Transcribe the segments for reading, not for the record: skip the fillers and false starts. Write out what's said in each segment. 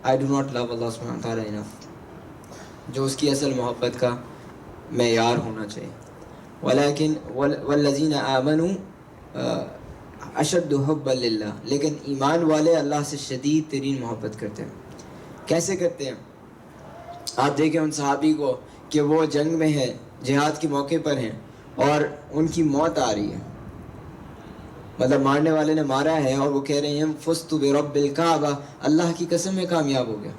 I do not love Allah subhanahu wa ta'ala enough. جو اس کی اصل محبت کا معیار ہونا چاہیے. ولیکن والذین آمنوا اشد حبا للہ، لیکن ایمان والے اللہ سے شدید ترین محبت کرتے ہیں. کیسے کرتے ہیں؟ آپ دیکھیں ان صحابی کو کہ وہ جنگ میں ہیں، جہاد کے موقع پر ہیں اور ان کی موت آ رہی ہے، مطلب مارنے والے نے مارا ہے اور وہ کہہ رہے ہیں فزت برب الکعبہ، اللہ کی قسم میں کامیاب ہو گیا.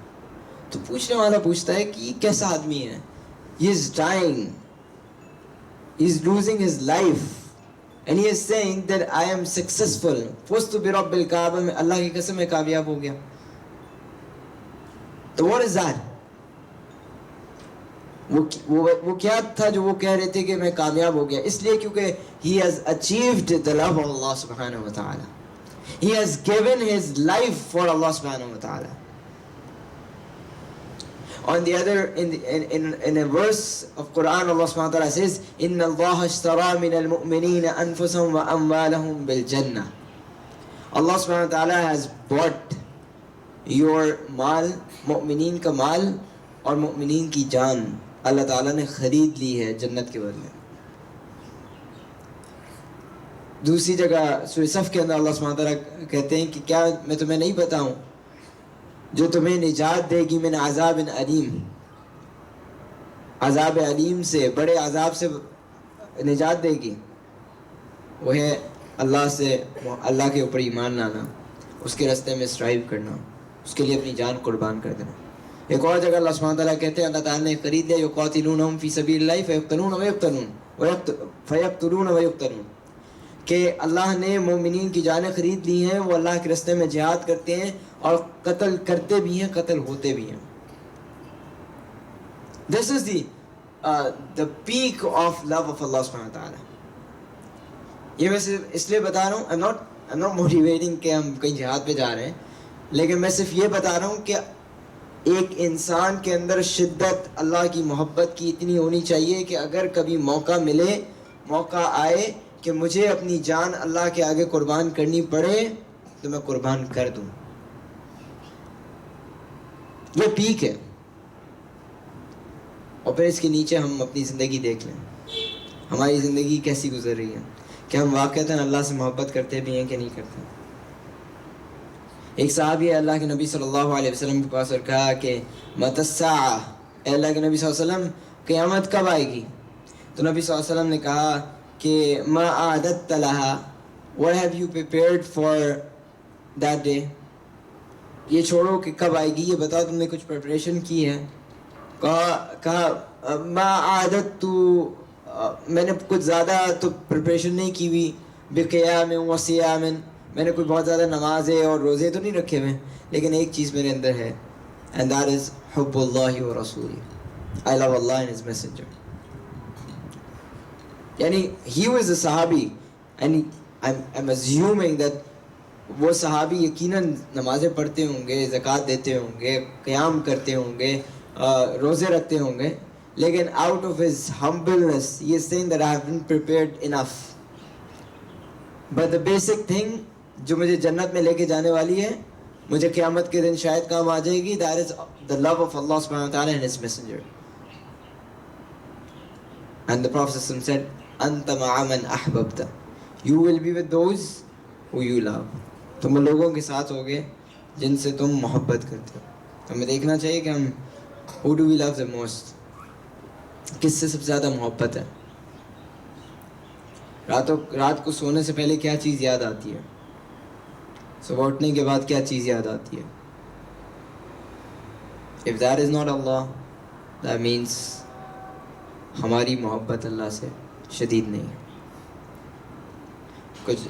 تو پوچھنے والا پوچھتا ہے کہ یہ کیسا آدمی ہے، he is dying, he is losing his life and he is saying that I am successful. فزت برب الکعبہ میں اللہ کی قسم میں کامیاب ہو گیا. تو what is that؟ وہ کیا تھا جو وہ کہہ رہے تھے کہ میں کامیاب ہو گیا؟ اس لیے کیونکہ he has achieved the love of Allah subhanahu wa ta'ala. He has given his life for Allah subhanahu wa ta'ala. On the other, in a verse of Quran, Allah subhanahu wa ta'ala says, "Inna Allah ashtara min al-mu'minina anfusahum wa amwalahum bil jannah." Allah subhanahu wa ta'ala has bought your مال، مؤمنین کا مال اور مؤمنین کی جان اللہ تعالیٰ نے خرید لی ہے جنت کے بدلے. دوسری جگہ سورہ صف کے اندر اللہ سبحانہ تعالیٰ کہتے ہیں کہ کیا میں تمہیں نہیں بتاؤں جو تمہیں نجات دے گی من عذاب علیم، عذاب علیم سے، بڑے عذاب سے نجات دے گی. وہ ہے اللہ کے اوپر ایمان لانا، اس کے راستے میں اسٹرائیو کرنا، اس کے لیے اپنی جان قربان کر دینا. ایک اور جگہ اللہ سبحانہ تعالیٰ کہتے ہیں اللہ تعالیٰ نے خرید لیا یقاتلونہم فی سبیل اللہ فیقتلون ویقتلون، کہ اللہ نے مومنین کی جانیں خرید لی ہیں، وہ اللہ کے راستے میں جہاد کرتے ہیں اور قتل کرتے بھی ہیں، قتل ہوتے بھی ہیں. This is the peak of love of Allah subhanahu wa ta'ala. یہ میں صرف اس لیے بتا رہا ہوں I'm not motivating کہ ہم کہیں جہاد پہ جا رہے ہیں، لیکن میں صرف یہ بتا رہا ہوں کہ ایک انسان کے اندر شدت اللہ کی محبت کی اتنی ہونی چاہیے کہ اگر کبھی موقع ملے، موقع آئے کہ مجھے اپنی جان اللہ کے آگے قربان کرنی پڑے تو میں قربان کر دوں. یہ پیک ہے. اور پھر اس کے نیچے ہم اپنی زندگی دیکھ لیں، ہماری زندگی کیسی گزر رہی ہے، کہ ہم واقعتاً اللہ سے محبت کرتے بھی ہیں کہ نہیں کرتے. ایک صحابی ہے اللہ کے نبی صلی اللہ علیہ وسلم کے پاس اور کہا کہ متی الساعہ، اے اللہ کے نبی صلی اللہ علیہ وسلم قیامت کب آئے گی؟ تو نبی صلی اللہ علیہ وسلم نے کہا کہ ما اعددت لها، what have you prepared for that day؟ یہ چھوڑو کہ کب آئے گی، یہ بتاؤ تم نے کچھ پریپریشن کی ہے؟ کہا ما اعددت، میں نے کچھ زیادہ تو پریپریشن نہیں کی ہوئی، بقیام و صیام، میں نے کوئی بہت زیادہ نمازیں اور روزے تو نہیں رکھے ہوئے، لیکن ایک چیز میرے اندر ہے and that is حب اللہ و رسولہ. I love Allah and His messenger. یعنی he was a صحابی and I'm assuming that وہ صحابی یقیناً نمازیں پڑھتے ہوں گے، زکوٰۃ دیتے ہوں گے، قیام کرتے ہوں گے، روزے رکھتے ہوں گے، لیکن out of his humbleness he is saying that I haven't prepared enough. But the basic thing جو مجھے جنت میں لے کے جانے والی ہے، مجھے قیامت کے دن شاید کام آ جائے گی، that is the love of Allah subhanahu wa ta'ala and His messenger. And the Prophet said, أَنْتَ مَعَ مَنْ أَحْبَبْتَ، you will be with those who you love. تم لوگوں کے ساتھ ہوگے جن سے تم محبت کرتے ہو. ہمیں دیکھنا چاہیے کہ ہم who do we love the most، کس سے سب سے زیادہ محبت ہے. رات کو سونے سے پہلے کیا چیز یاد آتی ہے؟ صبح اٹھنے کے بعد کیا چیز یاد آتی ہے؟ If that is not Allah, that means ہماری محبت اللہ سے شدید نہیں ہے. کچھ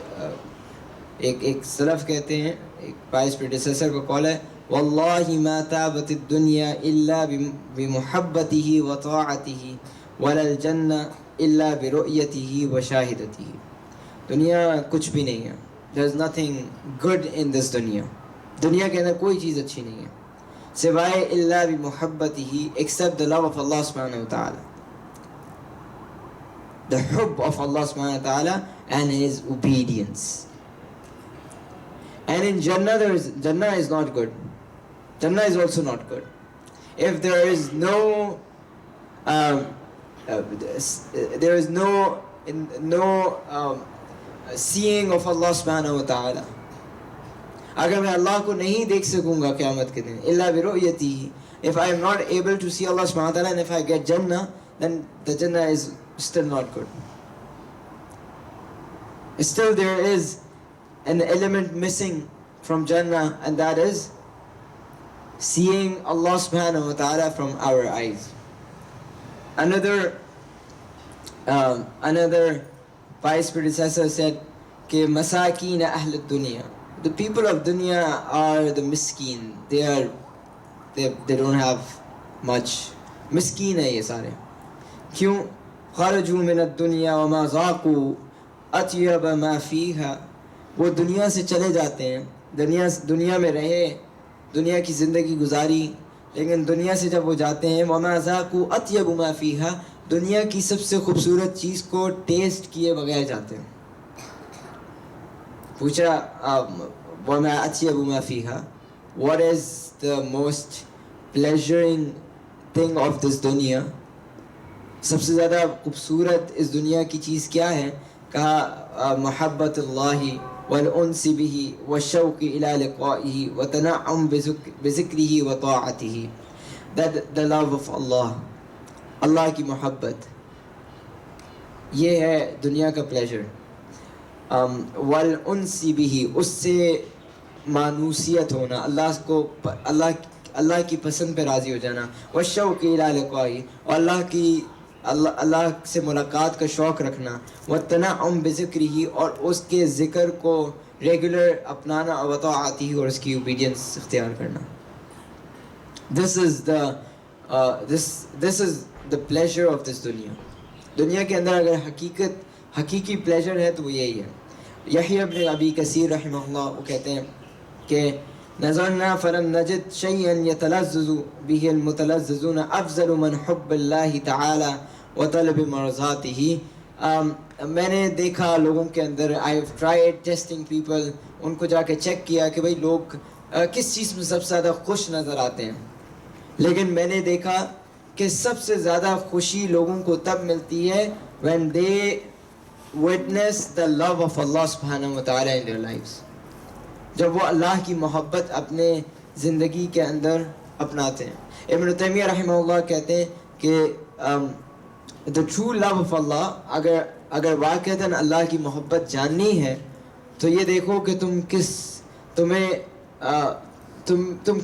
ایک سلف کہتے ہیں، ایک پائس پریڈیسیسر کا قول ہے، واللہ ما تابت الدنیا الا بمحبته وطاعته ولا الجنہ الا برؤیته وشاہدته. دنیا کچھ بھی نہیں ہے. There's nothing good in this دنیا کے اندر کوئی چیز اچھی نہیں ہے سوائے الا بمحبته except the love of Allah subhanahu wa ta'ala, the hubb of Allah subhanahu wa ta'ala and His obedience. And in Jannah Jannah is not good. Jannah is also not good. If there is no there is no seeing of Allah subhanahu wa ta'ala. اگر میں اللہ کو نہیں دیکھ سکوں گا قیامت کے دن الا برؤیتہ, if I am not able to see Allah subhanahu wa ta'ala, and if I get Jannah, then the Jannah is still not good. Still there is an element missing from Jannah, and that is seeing Allah subhanahu wa ta'ala from our eyes. Another pious predecessor said کہ مساکین اہل الدنیا, the people of dunya are the miskeen. They don't have much. مسکین ہے یہ سارے. کیوں؟ خرجوا من الدنیا وما ذاقوا اطیب ما فیہا, وہ دنیا سے چلے جاتے ہیں, دنیا میں رہے, دنیا کی زندگی گزاری, لیکن دنیا سے جب وہ جاتے ہیں وما ذاقوا اطیب ما فیہا, دنیا کی سب سے خوبصورت چیز کو ٹیسٹ کیے بغیر جاتے ہیں. پوچھا وما اطیب ما فیہا, what is the most pleasuring thing of this دنیا, سب سے زیادہ خوبصورت اس دنیا کی چیز کیا ہے؟ کہا محبت اللہ والانس به والشوق الى لقائه وتنعم بذکرہ وطاعتہ, that the love of Allah, اللہ کی محبت, یہ ہے دنیا کا پلیجر. والانس به, اس سے مانوسیت ہونا, اللہ کی پسند پہ راضی ہو جانا. والشوق الی لقائہ, اور اللہ سے ملاقات کا شوق رکھنا. والتنعم بذکرہ, اور اس کے ذکر کو ریگولر اپنانا. وطاعتہ, اور اس کی اوبیڈینس اختیار کرنا. This is the pleasure of this دنیا. دنیا کے اندر اگر حقیقی پلیجر ہے تو وہ یہی ہے. یحییٰ ابن ابی کثیر رحمہ اللہ وہ کہتے ہیں کہ نظرنا فلم نجد شیئا یتلذذ به المتلذذون افضل من حب اللہ تعالی وطلب مرضاتہ. میں نے دیکھا لوگوں کے اندر, I have tried testing people, ان کو جا کے چیک کیا کہ بھئی لوگ کس چیز میں سب سے زیادہ خوش نظر آتے ہیں, لیکن میں نے دیکھا کہ سب سے زیادہ خوشی لوگوں کو تب ملتی ہے when they witness the love of Allah subhanahu wa ta'ala in their lives, جب وہ اللہ کی محبت اپنے زندگی کے اندر اپناتے ہیں. ابن تیمیہ رحمہ اللہ کہتے ہیں کہ the true love of Allah, اگر واقعتاً اللہ کی محبت جاننی ہے تو یہ دیکھو کہ تم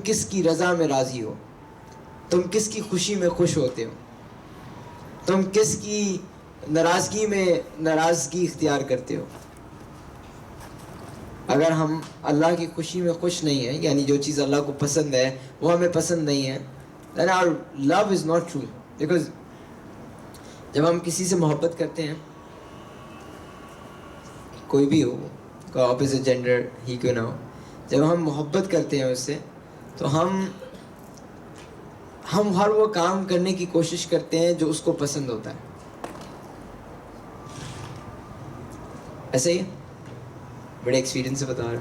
کس کی رضا میں راضی ہو, تم کس کی خوشی میں خوش ہوتے ہو, تم کس کی ناراضگی میں ناراضگی اختیار کرتے ہو. اگر ہم اللہ کی خوشی میں خوش نہیں ہیں, یعنی جو چیز اللہ کو پسند ہے وہ ہمیں پسند نہیں ہے, then our love is not true. Because جب ہم کسی سے محبت کرتے ہیں, کوئی بھی ہو, کوئی اپوزٹ جینڈر ہی کیوں نہ ہو, جب ہم محبت کرتے ہیں اس سے تو ہم ہر وہ کام کرنے کی کوشش کرتے ہیں جو اس کو پسند ہوتا ہے. ایسے ہی بڑے ایکسپیرینس سے بتا رہا ہوں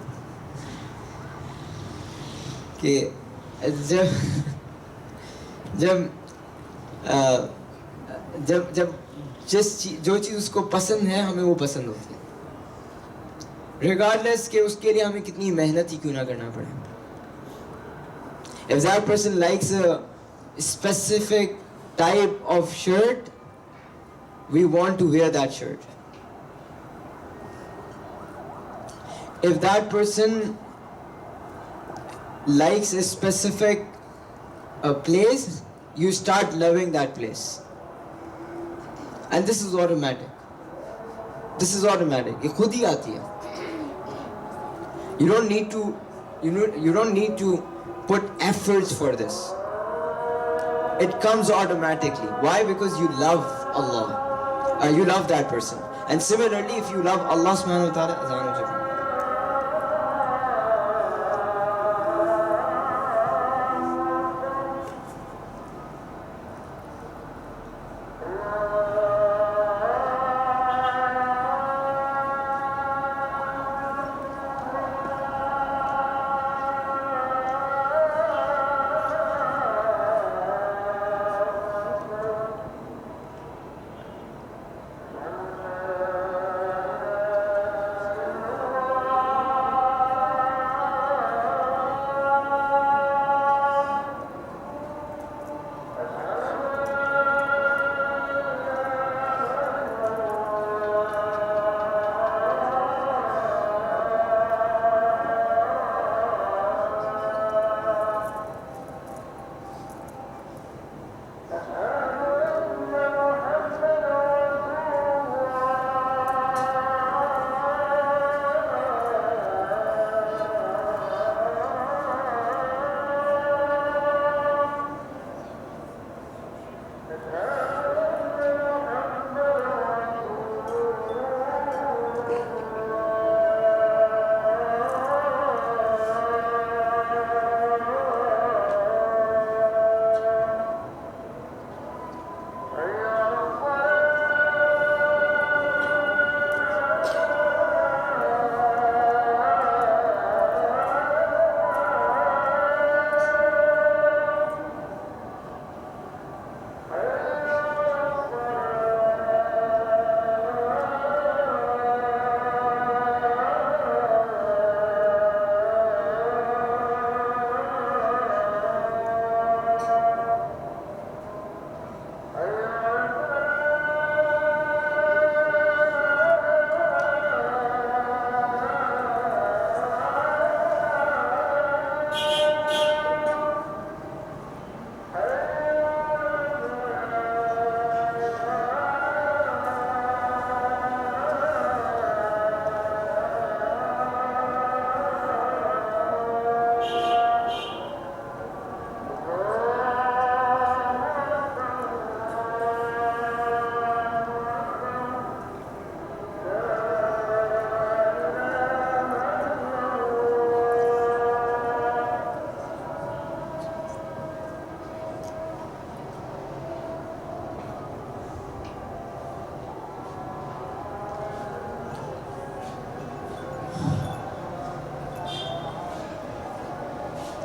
کہ جو چیز اس کو پسند ہے ہمیں وہ پسند ہوتی ہے, ریگارڈلیس کہ اس کے لیے ہمیں کتنی محنت ہی کیوں نہ کرنا پڑے. If that person likes a specific type of shirt, we want to wear that shirt. If that person likes a specific place, you start loving that place. And this is automatic. یہ خود ہی آتی ہے. You don't need to put efforts for this. It comes automatically. Why? Because you love Allah. You love that person. And similarly, if you love Allah subhanahu wa ta'ala,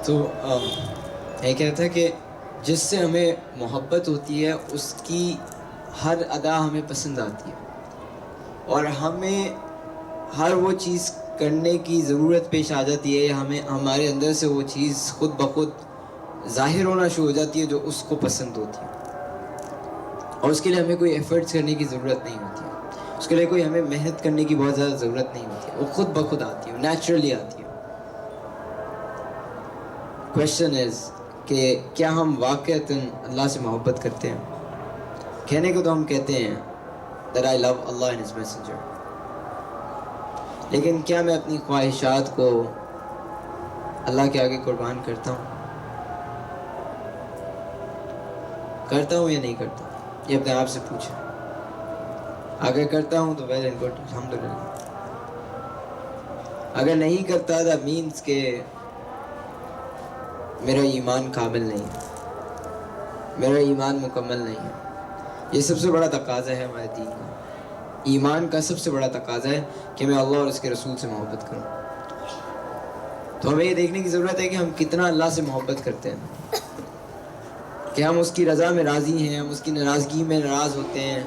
تو یہ کہتا ہے کہ جس سے ہمیں محبت ہوتی ہے اس کی ہر ادا ہمیں پسند آتی ہے، اور ہمیں ہر وہ چیز کرنے کی ضرورت پیش آ جاتی ہے، یا ہمیں ہمارے اندر سے وہ چیز خود بخود ظاہر ہونا شروع ہو جاتی ہے جو اس کو پسند ہوتی ہے، اور اس کے لیے ہمیں کوئی ایفرٹس کرنے کی ضرورت نہیں ہوتی ہے، اس کے لیے کوئی ہمیں محنت کرنے کی بہت زیادہ ضرورت نہیں ہوتی ہے، وہ خود بخود آتی ہے، نیچرلی آتی ہے۔ کویشچن از کہ کیا ہم واقعتاً اللہ سے محبت کرتے ہیں؟ کہنے کو تو ہم کہتے ہیں that I love Allah and His Messenger، لیکن کیا میں اپنی خواہشات کو اللہ کے آگے قربان کرتا ہوں یا نہیں کرتا؟ یہ اپنے آپ سے پوچھیں۔ اگر کرتا ہوں تو ویل اینڈ گڈ، الحمدللہ۔ اگر نہیں کرتا that means کہ میرا ایمان کامل نہیں ہے، میرا ایمان مکمل نہیں ہے۔ یہ سب سے بڑا تقاضا ہے ہمارے دین کا، ایمان کا سب سے بڑا تقاضا ہے کہ میں اللہ اور اس کے رسول سے محبت کروں۔ تو ہمیں یہ دیکھنے کی ضرورت ہے کہ ہم کتنا اللہ سے محبت کرتے ہیں، کہ ہم اس کی رضا میں راضی ہیں، ہم اس کی ناراضگی میں ناراض ہوتے ہیں۔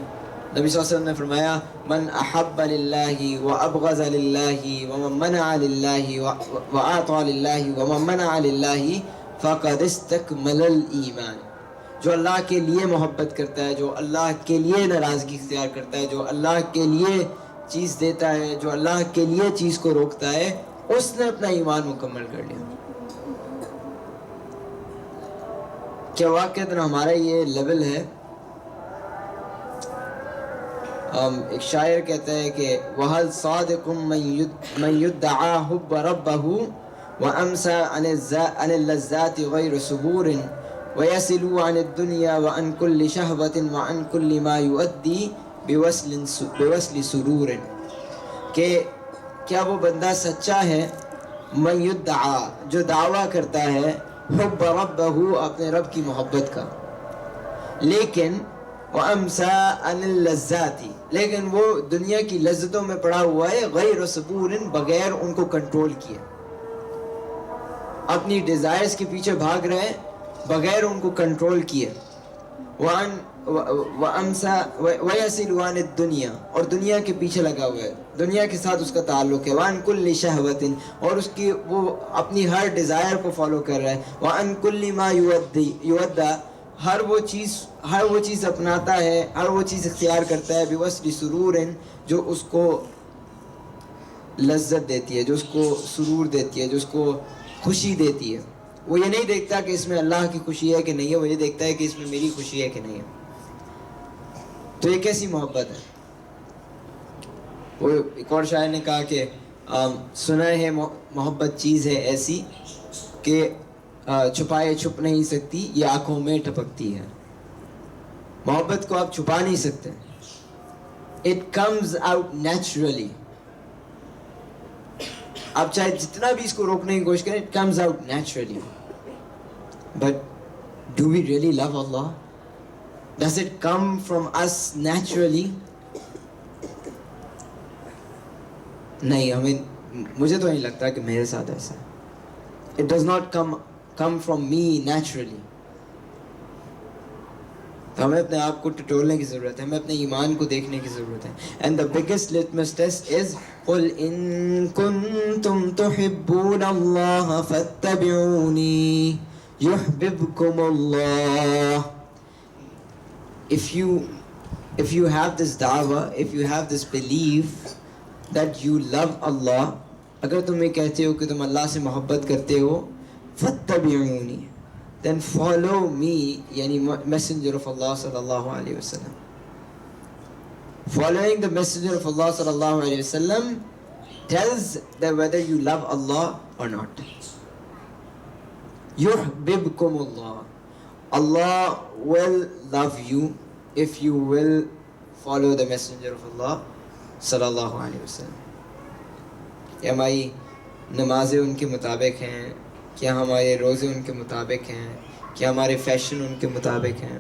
نبی صلی اللہ علیہ وسلم نے فرمایا من احب للہ وابغض للہ ومن منع للہ واعطى للہ ومن منع للہ فقد استکمل الایمان۔ جو اللہ کے لیے محبت کرتا ہے، جو اللہ کے لیے ناراضگی اختیار کرتا ہے، جو اللہ کے لیے چیز دیتا ہے، جو اللہ کے لیے چیز کو روکتا ہے، اس نے اپنا ایمان مکمل کر لیا۔ کیا واقعتاً ہمارا یہ لیول ہے؟ ایک شاعر کہتا ہے کہ وَهَلْ صَادِقٌ مَّن يُدَّعَىٰ حُبَّ رَبَّهُ وَأَمْسَىٰ عَنِ اللَّذَّاتِ غَيْرَ صُبُورٍ وَيَصِلُ عَنِ الدُّنْيَا وَعَنْ كُلِّ شَهْوَةٍ وَعَنْ كُلِّ مَا يُؤَدِّي بِوَصْلِ سُرُورٍ، کہ کیا وہ بندہ سچا ہے من یدعا، جو دعویٰ کرتا ہے حب ربہ، اپنے رب کی محبت کا، لیکن وَأَمْسَىٰ عَنِ اللَّذَّاتِ، لیکن وہ دنیا کی لذتوں میں پڑا ہوا ہے، غیر صبور، بغیر ان کو کنٹرول کیے، اپنی ڈیزائرز کے پیچھے بھاگ رہے ہیں بغیر ان کو کنٹرول کیے، وَيَصِلُ عَنِ الدُّنْيَا، اور دنیا کے پیچھے لگا ہوا ہے، دنیا کے ساتھ اس کا تعلق ہے، وَعَنْ كُلِّ شَهْوَةٍ، اور اس کی وہ اپنی ہر ڈیزائر کو فالو کر رہا ہے، وَعَنْ كُلِّ مَا يُؤَدَّى، ہر وہ چیز اپناتا ہے، ہر وہ چیز اختیار کرتا ہے، بِوَصْلِ سُرُورٍ، جو اس کو لذت دیتی ہے، جو اس کو سرور دیتی ہے، جو اس کو خوشی دیتی ہے۔ وہ یہ نہیں دیکھتا کہ اس میں اللہ کی خوشی ہے کہ نہیں ہے، وہ یہ دیکھتا ہے کہ اس میں میری خوشی ہے کہ نہیں ہے۔ تو یہ کیسی محبت ہے؟ وہ ایک اور شاعر نے کہا کہ سنا ہے محبت چیز ہے ایسی کہ چھپائے چھپ نہیں سکتی، یہ آنکھوں میں ٹپکتی ہے۔ محبت کو آپ چھپا نہیں سکتے، اٹ کمز آؤٹ نیچرلی۔ آپ چاہے جتنا بھی اس کو روکنے کی کوشش کریں، it comes out naturally. But do we really love Allah? Does it come from us naturally? نہیں، مجھے تو نہیں لگتا کہ میرے ساتھ ایسا ہے۔ It does not come from me naturally. تو ہمیں اپنے آپ کو ٹٹولنے کی ضرورت ہے، ہمیں اپنے ایمان کو دیکھنے کی ضرورت ہے۔ And the biggest litmus test is قُلْ إِن كُنتُمْ تُحِبُّونَ اللَّهَ فَاتَّبِعُونِي يُحْبِبْكُمُ اللَّهُ۔ If you have this da'wah, if you have this belief that you love Allah، اگر تم یہ کہتے ہو کہ تم اللہ سے محبت کرتے ہو، فَاتَّبِعُونِي، then follow me، یعنی messenger of Allah صلی اللہ علیہ وسلم۔ Following the messenger of Allah صلی اللہ علیہ وسلم tells that whether you love Allah or not۔ يُحْبِبْكُمُ اللَّهُ، Allah will love you if you will follow the messenger of Allah صلی اللہ علیہ وسلم۔ کیا ہماری نمازیں ان کے مطابق ہیں؟ کیا ہمارے روزے ان کے مطابق ہیں؟ کیا ہمارے فیشن ان کے مطابق ہیں؟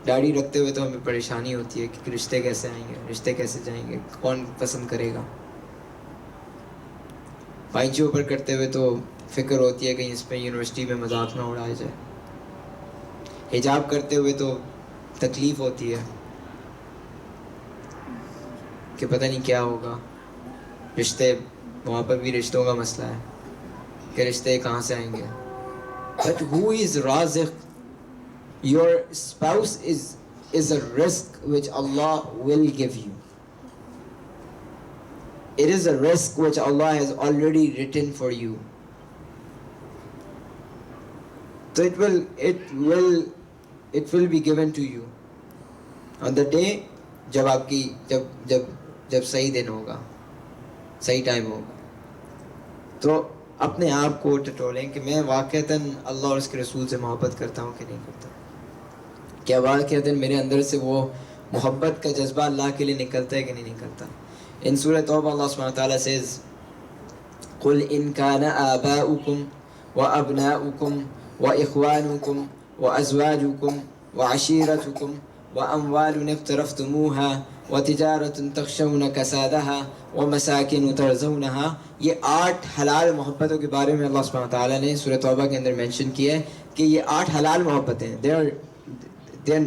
داڑھی رکھتے ہوئے تو ہمیں پریشانی ہوتی ہے کہ رشتے کیسے آئیں گے، رشتے کیسے جائیں گے، کون پسند کرے گا۔ پائنچے اوپر کرتے ہوئے تو فکر ہوتی ہے کہیں اس پہ یونیورسٹی میں مذاق نہ اڑایا جائے. حجاب کرتے ہوئے تو تکلیف ہوتی ہے کہ پتہ نہیں کیا ہوگا. رشتے، وہاں پر بھی رشتوں کا مسئلہ ہے کہ رشتے کہاں سے آئیں گے. But who is Raziq? Your spouse is a risk which Allah will give you. It is a risk which Allah has already written for you. So it will be given to you on the day جب آپ کی جب صحیح دن ہوگا، صحیح time ہوگا. تو اپنے آپ کو ٹٹولیں کہ میں واقعتاً اللہ اور اس کے رسول سے محبت کرتا ہوں کہ نہیں کرتا. کیا واقعتاً میرے اندر سے وہ محبت کا جذبہ اللہ کے لیے نکلتا ہے کہ نہیں نکلتا. ان سورۃ توبہ اللہ سبحانہ تعالیٰ says قُلْ إِنْ كَانَ آبَاؤُكُمْ وَأَبْنَاؤُكُمْ وَإِخْوَانُكُمْ وَأَزْوَاجُكُمْ وَعَشِيرَتُكُمْ وَأَمْوَالٌ اقْتَرَفْتُمُوهَا وَتِجَارَةٌ تَخْشَوْنَ كَسَادَهَا وَمَسَاكِنُ تَرْضَوْنَهَا. یہ 8 حلال محبتوں کے بارے میں اللہ سبحانہ تعالیٰ نے سورۃ توبہ کے اندر مینشن کیا ہے کہ یہ 8 حلال محبتیں ہیں. they are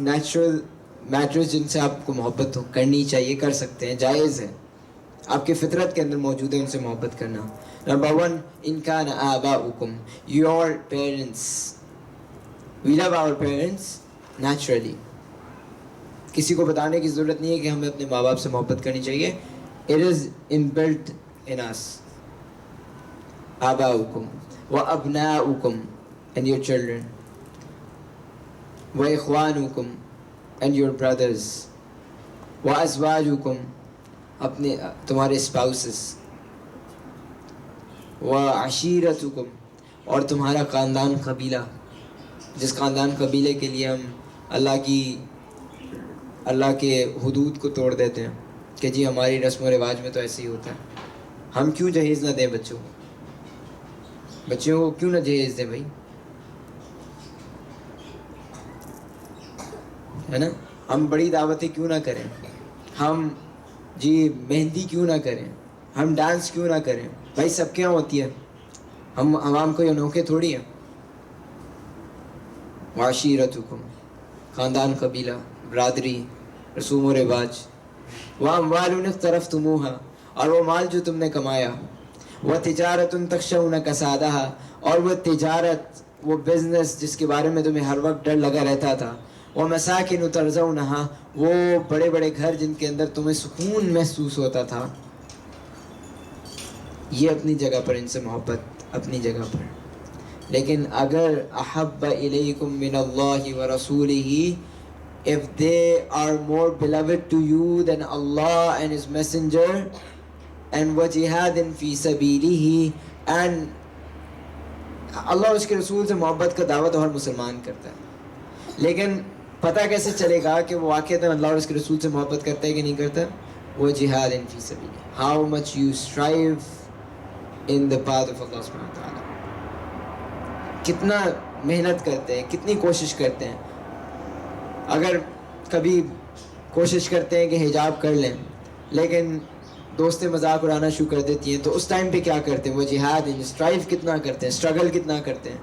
natural matters جن سے آپ کو محبت کرنی چاہیے، کر سکتے ہیں، جائز ہے، آپ کی فطرت کے اندر موجود ہے ان سے محبت کرنا. نمبر 1 إِنْ كَانَ آبَاؤُكُمْ your parents. We love our parents naturally. کسی کو بتانے کی ضرورت نہیں ہے کہ ہمیں اپنے ماں باپ سے محبت کرنی چاہیے. It is inbuilt in us. آباؤکم وابناؤکم and your children واخوانکم and your brothers وازواجکم اپنے تمہارے spouses وعشیرتکم اور تمہارا خاندان قبیلہ، جس خاندان قبیلے کے لیے ہم اللہ کے حدود کو توڑ دیتے ہیں کہ جی ہماری رسم و رواج میں تو ایسے ہی ہوتا ہے. ہم کیوں جہیز نہ دیں بچوں کو کیوں نہ جہیز دیں بھائی، ہے نا. ہم بڑی دعوتیں کیوں نہ کریں، ہم جی مہندی کیوں نہ کریں، ہم ڈانس کیوں نہ کریں بھائی. سب کیا ہوتی ہے، ہم عوام کو انوکھے تھوڑی ہیں. معاشیرتکم خاندان قبیلہ برادری رسوم و رواج. واموال اقترفتموها اور وہ مال جو تم نے کمایا. وتجارت تخشون کسادها اور وہ تجارت، وہ بزنس جس کے بارے میں تمہیں ہر وقت ڈر لگا رہتا تھا. ومساکن ترضونها وہ بڑے بڑے گھر جن کے اندر تمہیں سکون محسوس ہوتا تھا. یہ اپنی جگہ پر ان سے محبت اپنی جگہ پر. لیکن اگر احب الیکم من اللہ ورسولہ، if they are more beloved to you than Allah and His Messenger and وجہاد فی سبیلہ، and اللہ اور اس کے رسول سے محبت کا دعوت ہر مسلمان کرتا ہے. لیکن پتہ کیسے چلے گا کہ وہ واقعتاً اللہ اور اس کے رسول سے محبت کرتا ہے کہ نہیں کرتا؟ وجہاد فی سبیلہ، how much you strive in the path of Allah subhanahu wa ta'ala. کتنا محنت کرتے ہیں، کتنی کوشش کرتے ہیں. اگر کبھی کوشش کرتے ہیں کہ حجاب کر لیں لیکن دوستیں مذاق اڑانا شروع کر دیتی ہیں، تو اس ٹائم پہ کیا کرتے ہیں؟ وہ جہاد اسٹرائیو کتنا کرتے ہیں، اسٹرگل کتنا کرتے ہیں.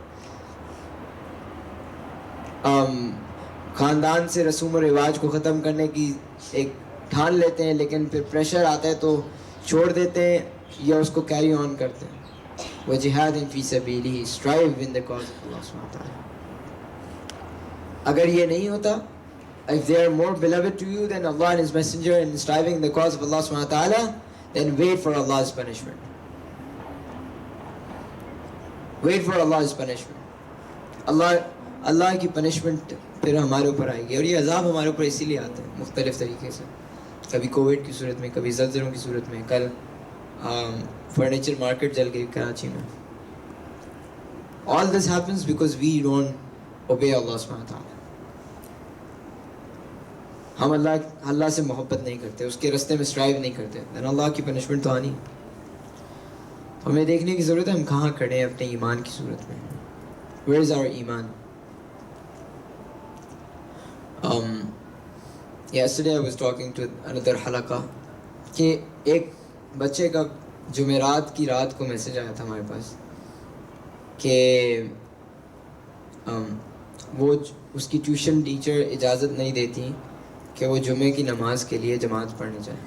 خاندان سے رسوم و رواج کو ختم کرنے کی ایک ٹھان لیتے ہیں، لیکن پھر پریشر آتا ہے تو چھوڑ دیتے ہیں یا اس کو کیری آن کرتے ہیں. وہ جہاد فی سبیلہ، strive in the cause of اللہ سبحانہ وتعالی. اگر یہ نہیں ہوتا، if they are more beloved to you than Allah and His Messenger and striving in the cause of Allah subhanahu wa ta'ala, then wait for Allah's punishment. Wait for Allah's punishment. اللہ کی punishment پھر ہمارے اوپر آئے گی. اور یہ عذاب ہمارے اوپر اسی لیے آتے ہیں مختلف طریقے سے، کبھی کووڈ کی صورت میں، کبھی زلزلوں کی صورت میں. کل فرنیچر مارکیٹ جل گئی کراچی میں. All this happens because we don't obey Allah subhanahu wa ta'ala. ہم اللہ سے محبت نہیں کرتے، اس کے راستے میں اسٹرائیو نہیں کرتے، then اللہ کی پنشمنٹ تو آنی. ہمیں دیکھنے کی ضرورت ہے ہم کہاں کھڑے ہیں اپنے ایمان کی صورت میں. Where is our ایمان؟ Yesterday I was talking to another حلقہ کہ ایک بچے کا جمعرات کی رات کو میسج آیا تھا ہمارے پاس کہ وہ اس کی ٹیوشن ٹیچر اجازت نہیں دیتی کہ وہ جمعے کی نماز کے لیے جماعت پڑھنے جائے.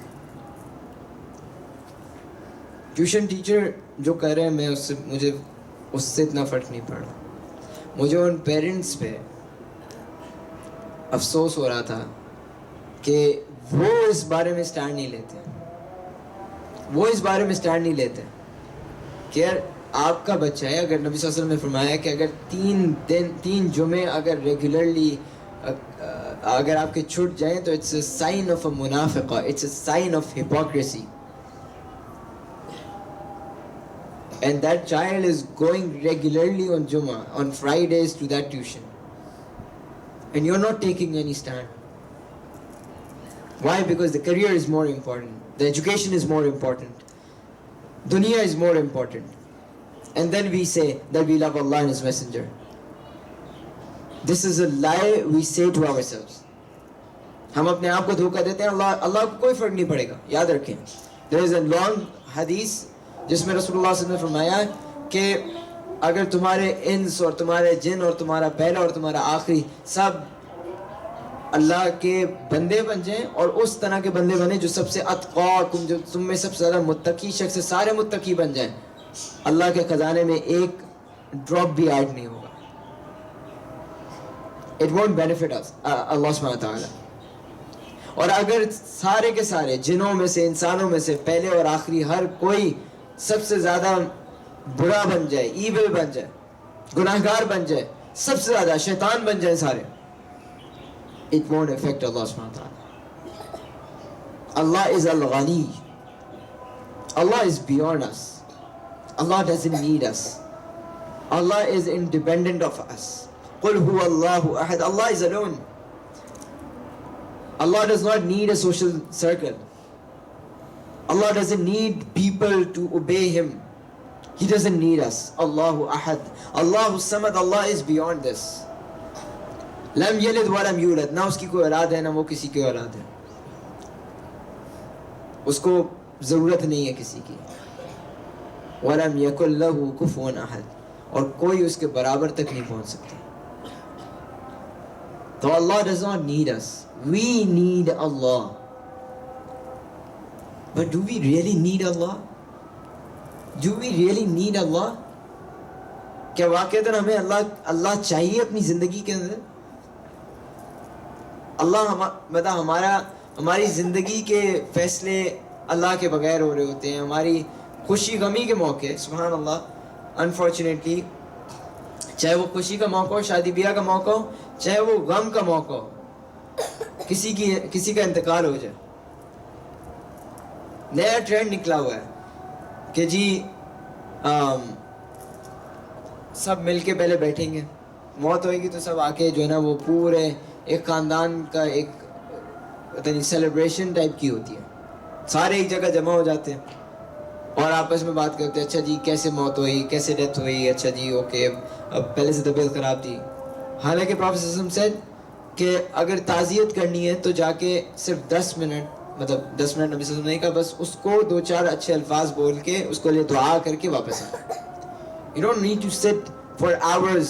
ٹیوشن ٹیچر جو کہہ رہے ہیں مجھے اس سے اتنا فرق نہیں پڑ رہا. مجھے ان پیرنٹس پہ افسوس ہو رہا تھا کہ وہ اس بارے میں سٹینڈ نہیں لیتے. وہ اس بارے میں سٹینڈ نہیں لیتے کہ یار آپ کا بچہ ہے. اگر نبی صلی اللہ علیہ وسلم نے فرمایا کہ اگر 3 جمعے اگر ریگولرلی اگر آپ کے چھوٹ جائیں تو it's a sign of a منافقہ, it's a sign of hypocrisy. And that child is going regularly on Jummah, on Fridays to that tuition. And you're not taking any stand. Why? Because the career is more important. The education is more important. Dunya is more important. And then we say that we love Allah and His Messenger. This is a lie we say to ourselves. ہم اپنے آپ کو دھوکہ دیتے ہیں. اللہ کو کوئی فرق نہیں پڑے گا. یاد رکھیں, there is a long hadith جس میں رسول اللہ صلی اللہ علیہ وسلم نے فرمایا کہ اگر تمہارے انس اور تمہارے جن اور تمہارا پہلا اور تمہارا آخری سب اللہ کے بندے بن جائیں اور اس طرح کے بندے بنے جو سب سے اتقاکم, جو تم میں سب سے زیادہ متقی شخص ہے, سارے متقی بن جائیں, اللہ کے خزانے میں ایک ڈراپ بھی ایڈ نہیں ہوگا. It won't benefit us, اللہ سبحانہ وتعالی. اور اگر سارے کے سارے جنوں میں سے, انسانوں میں سے پہلے اور آخری ہر کوئی سب سے زیادہ برا بن جائے, ایول بن جائے, گناہگار بن جائے, سب سے زیادہ شیطان بن جائے سارے, it won't affect Allah subhanahu wa ta'ala. Allah is al-Ghani. Allah is beyond us. Allah doesn't need us. Allah is independent of us. Qul huwa Allahu ahad. Allah is alone. Allah does not need a social circle. Allah doesn't need people to obey Him. He doesn't need us. Allahu ahad. Allahu samad. Allah is beyond this. Lam yalid wa lam yulad. Na uski koi aulad hai, na wo kisi ki aulad hai. Usko ضرورت نہیں ہے کسی کی. وَلَمْ يَكُنْ لَهُ كُفُوًا أَحَدٌ. اور کوئی اس کے برابر تک نہیں پہنچ سکتا. تو Allah does not need us. We need Allah. But do we really need Allah? Do we really need Allah? کیا واقعتاً ہمیں اللہ چاہیے اپنی زندگی کے اندر؟ ہماری زندگی کے فیصلے اللہ کے بغیر ہو رہے ہوتے ہیں. ہماری خوشی غمی کے موقع, سبحان اللہ, انفارچونیٹلی چاہے وہ خوشی کا موقع ہو, شادی بیاہ کا موقع ہو, چاہے وہ غم کا موقع ہو, کسی کا انتقال ہو جائے, نیا ٹرینڈ نکلا ہوا ہے کہ جی سب مل کے پہلے بیٹھیں گے, موت ہوئے گی تو سب آ کے جو ہے نا وہ پورے ایک خاندان کا ایک پتہ نہیں سیلیبریشن ٹائپ کی ہوتی ہے. سارے ایک جگہ جمع ہو جاتے ہیں اور آپس میں بات کرتے ہیں, اچھا جی کیسے موت ہوئی, کیسے ڈیتھ ہوئی, اچھا جی اوکے اب پہلے سے طبیعت خراب تھی. حالانکہ پروفیٹ صلی اللہ علیہ وسلم said کہ اگر تعزیت کرنی ہے تو جا کے صرف 10 منٹ, مطلب 10 منٹ نبی صلی اللہ علیہ وسلم نے کہا, بس اس کو 2-4 اچھے الفاظ بول کے اس کو لیے دعا کر کے واپس آ. You don't need to sit for hours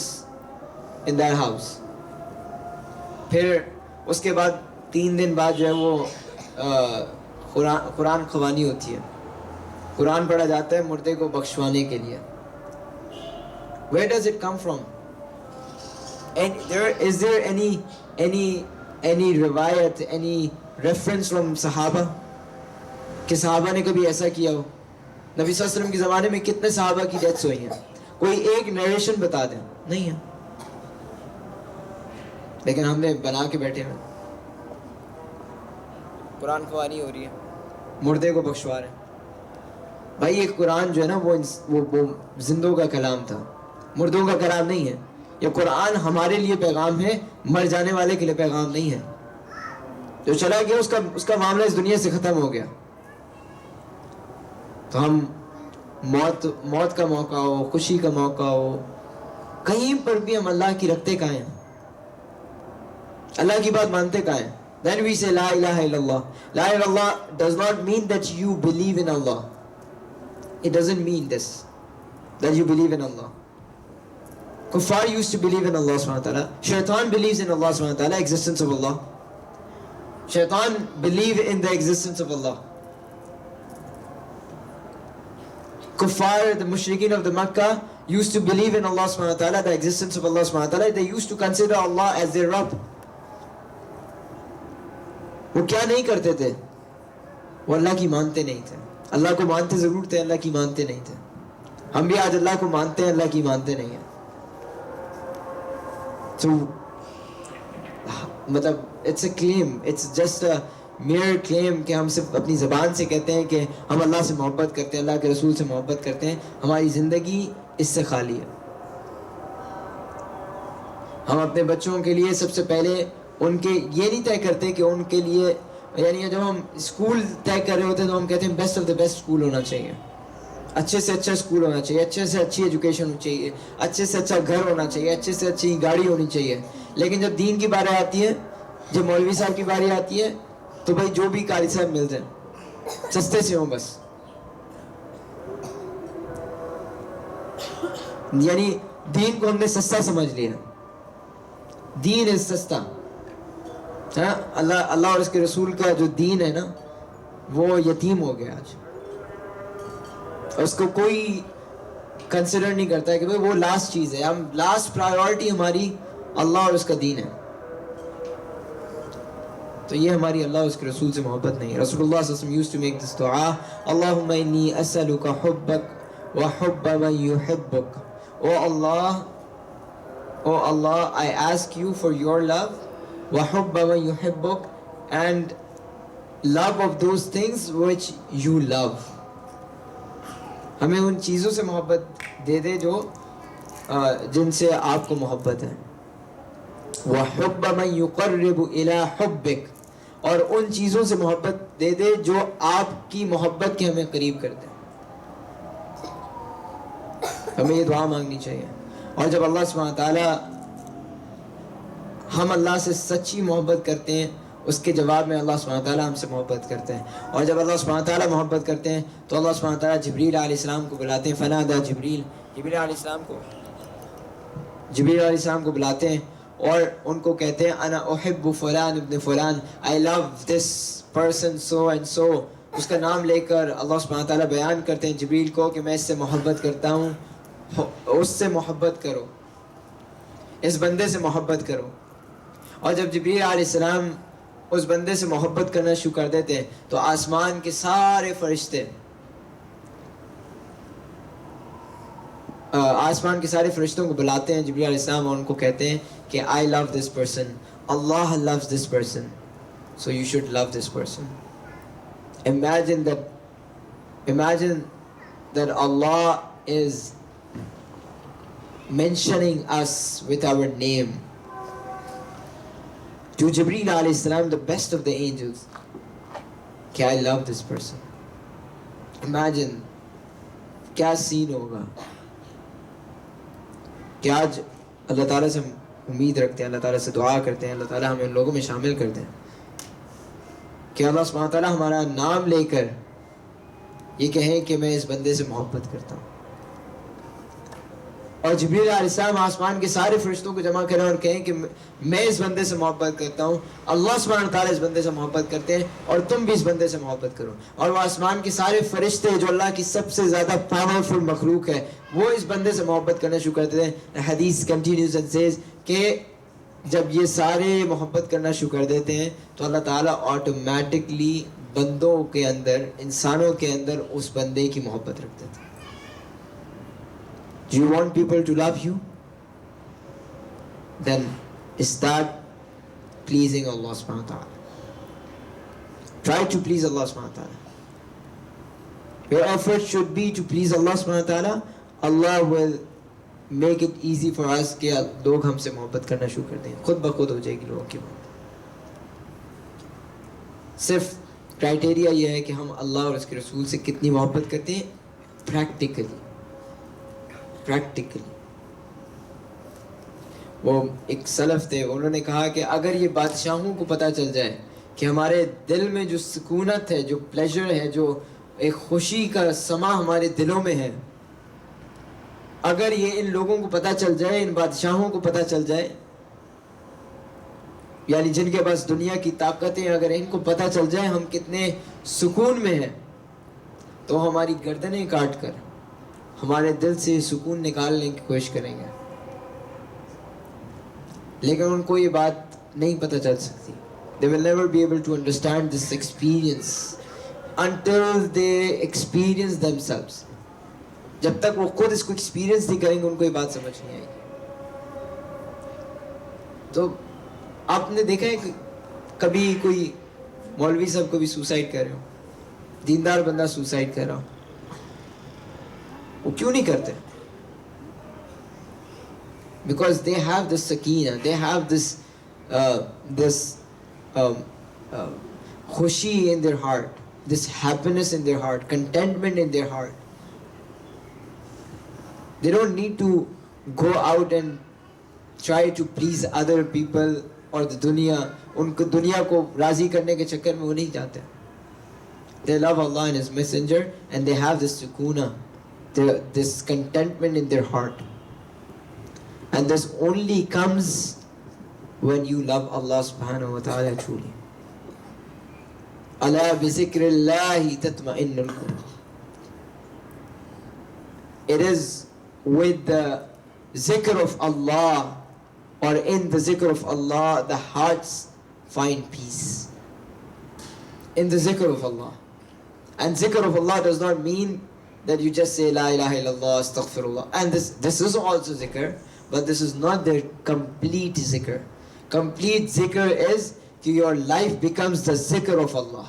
in that house. پھر اس کے بعد 3 دن بعد جو ہے وہ قرآن خوانی ہوتی ہے, قرآن پڑھا جاتا ہے مردے کو بخشوانے کے لیے. Where does it come from? And is there any روایت, any reference from صحابہ کہ صحابہ نے کبھی ایسا کیا ہو؟ نبی صلی اللہ علیہ وسلم کے زمانے میں کتنے صحابہ کی ڈیتھس ہوئی ہیں؟ کوئی ایک نریشن بتا دیں, نہیں ہے. لیکن ہم نے بنا کے بیٹھے ہیں, قرآن خوانی ہو رہی ہے, مردے کو بخشوا رہے ہیں. بھائی یہ قرآن جو ہے نا وہ زندوں کا کلام تھا, مردوں کا کلام نہیں ہے. یہ قرآن ہمارے لیے پیغام ہے, مر جانے والے کے لیے پیغام نہیں ہے. جو چلا گیا اس کا معاملہ اس دنیا سے ختم ہو گیا. تو ہم موت کا موقع ہو, خوشی کا موقع ہو, کہیں پر بھی ہم اللہ کی رکھتے کہاں ہیں, اللہ کی بات مانتے کہاں ہیں. Then we say La ilaha illallah. La ilaha illallah does not mean that you believe in Allah. it doesn't mean this, that you believe in Allah. Kuffar used to believe in Allah subhanahu wa ta'ala. Shaitan believes in Allah subhanahu wa ta'ala, existence of Allah. Shaitan believe in the existence of Allah. Kuffar, the mushrikeen of the Makkah, used to believe in Allah subhanahu wa ta'ala, the existence of Allah subhanahu wa ta'ala. They used to consider Allah as their Rabb. وہ کیا نہیں کرتے تھے؟ وہ اللہ کی مانتے نہیں تھے. اللہ کو مانتے ضرور تھے, اللہ کی مانتے نہیں تھے. ہم بھی آج اللہ کو مانتے ہیں, اللہ کی مانتے نہیں ہیں. تو مطلب it's a claim, it's just a mere claim کہ ہم صرف اپنی زبان سے کہتے ہیں کہ ہم اللہ سے محبت کرتے ہیں, اللہ کے رسول سے محبت کرتے ہیں. ہماری زندگی اس سے خالی ہے. ہم اپنے بچوں کے لیے سب سے پہلے ان کے یہ نہیں طے کرتے کہ ان کے لیے, یعنی جب ہم اسکول طے کر رہے ہوتے ہیں تو ہم کہتے ہیں best of the best school ہونا چاہیے, اچھے سے اچھا اسکول ہونا چاہیے, اچھے سے اچھی ایجوکیشن ہونی چاہیے, اچھے سے اچھا گھر ہونا چاہیے, اچھے سے اچھی گاڑی ہونی چاہیے. لیکن جب دین کی باری آتی ہے, جب مولوی صاحب کی باری آتی ہے, تو بھائی جو بھی قاری صاحب مل جائیں, سستے سے ہوں بس. یعنی دین کو ہم نے سستا سمجھ لیا. دین ہے سستا. ہاں, اللہ اور اس کے رسول کا جو دین ہے نا, وہ یتیم ہو گیا آج. اس کو کوئی کنسیڈر نہیں کرتا ہے کہ بھئی وہ لاسٹ چیز ہے. ہم لاسٹ پرائیورٹی ہماری اللہ اور اس کا دین ہے. تو یہ ہماری اللہ اور اس کے رسول سے محبت نہیں ہے. رسول اللہ صلی اللہ علیہ وسلم used to make this دعا, اللہم انی اسألک حبک وحب من یحبک. Oh Allah, I ask you for your love, وحب من یحبک, and love of those things which you love. ہمیں ان چیزوں سے محبت دے دے جو جن سے آپ کو محبت ہے. وحب من یقرب الی حبک, اور ان چیزوں سے محبت دے دے جو آپ کی محبت کے ہمیں قریب کرتے ہیں. ہمیں یہ دعا مانگنی چاہیے. اور جب اللہ سبحانہ تعالیٰ, ہم اللہ سے سچی محبت کرتے ہیں, اس کے جواب میں اللہ سبحانہ تعالیٰ ہم سے محبت کرتے ہیں. اور جب اللہ سبحانہ تعالیٰ محبت کرتے ہیں تو اللہ سبحانہ تعالیٰ جبریل علیہ السلام کو بلاتے ہیں. فنادى جبریل, جبریل علیہ السلام کو بلاتے ہیں اور ان کو کہتے ہیں انا احب فلان ابن فلان, I love this person so and so. اس کا نام لے کر اللہ سبحانہ تعالیٰ بیان کرتے ہیں جبریل کو کہ میں اس سے محبت کرتا ہوں, اس سے محبت کرو, اس بندے سے محبت کرو. اور جب جبریل علیہ السلام اس بندے سے محبت کرنا شروع کر دیتے ہیں تو آسمان کے سارے فرشتے, آسمان کے سارے فرشتوں کو بلاتے ہیں جبریل علیہ السلام اور ان کو کہتے ہیں کہ I love this person, Allah loves this person, so you should love this person. Imagine that Allah is mentioning us with our name to Jibreel alayhi salam, the best of the angels, کہ I love this person. Imagine کیا سین ہوگا کہ آج اللہ تعالیٰ سے امید رکھتے ہیں, اللہ تعالیٰ سے دعا کرتے ہیں, اللہ تعالیٰ ہمیں ان لوگوں میں شامل کر دیں کہ اللہ سبحانہ تعالیٰ ہمارا نام لے کر یہ کہیں کہ میں اس بندے سے محبت کرتا ہوں. اور جبریل علیہ السلام آسمان کے سارے فرشتوں کو جمع کریں اور کہیں کہ میں اس بندے سے محبت کرتا ہوں, اللہ سبحانہ تعالیٰ اس بندے سے محبت کرتے ہیں اور تم بھی اس بندے سے محبت کرو. اور وہ آسمان کے سارے فرشتے جو اللہ کی سب سے زیادہ پاورفل مخلوق ہے, وہ اس بندے سے محبت کرنا شروع کرتے ہیں. حدیث کنٹینیوز اینڈ سیز کہ جب یہ سارے محبت کرنا شروع کر دیتے ہیں تو اللہ تعالیٰ آٹومیٹکلی بندوں کے اندر, انسانوں کے اندر اس بندے کی محبت رکھ دیتے ہیں. Do you want people to love you? Then start pleasing Allah subhanahu wa ta'ala. Try to please Allah subhanahu wa ta'ala. Your effort should be to please Allah subhanahu wa ta'ala. Allah will make it easy for us کہ لوگ ہم سے محبت کرنا شروع کر دیں, خود بخود ہو جائے گی لوگوں کی محبت. صرف کرائٹیریا یہ ہے کہ ہم اللہ اور اس کے رسول سے کتنی محبت کرتے ہیں پریکٹیکلی. وہ ایک سلف تھے, انہوں نے کہا کہ اگر یہ بادشاہوں کو پتہ چل جائے کہ ہمارے دل میں جو سکونت ہے, جو پلیجر ہے, جو ایک خوشی کا سما ہمارے دلوں میں ہے. اگر یہ ان لوگوں کو پتہ چل جائے, ان بادشاہوں کو پتہ چل جائے, یعنی جن کے پاس دنیا کی طاقتیں, اگر ان کو پتہ چل جائے ہم کتنے سکون میں ہیں, تو ہماری گردنیں کاٹ کر ہمارے دل سے سکون نکالنے کی کوشش کریں گے. لیکن ان کو یہ بات نہیں پتہ چل سکتی. They will never be able to understand this experience until they experience themselves. جب تک وہ خود اس کو ایکسپیرینس نہیں کریں گے ان کو یہ بات سمجھ نہیں آئے گی. تو آپ نے دیکھا ہے کہ کبھی کوئی مولوی صاحب کبھی سوسائڈ کر رہے ہو, دیندار بندہ سوسائڈ کر رہا ہو, وہ کیوں نہیں کرتے؟ Because they have this sakina, they have this خوشی in their heart, this happiness in their heart, contentment in their heart. They don't need to go out and try to please other people or the dunya. ان کو دنیا کو راضی کرنے کے چکر میں وہ نہیں جاتے. They love Allah and His Messenger and they have this sukuna, this contentment in their heart. And this only comes when you love Allah subhanahu wa ta'ala truly. Ala bi zikrillahi tatma'innul qulub. It is with the zikr of Allah, or in the zikr of Allah, the hearts find peace. In the zikr of Allah. And zikr of Allah does not mean that you just say la ilaha illallah, astaghfirullah. And this is also zikr, but this is not the complete zikr. Complete zikr is that your life becomes the zikr of Allah.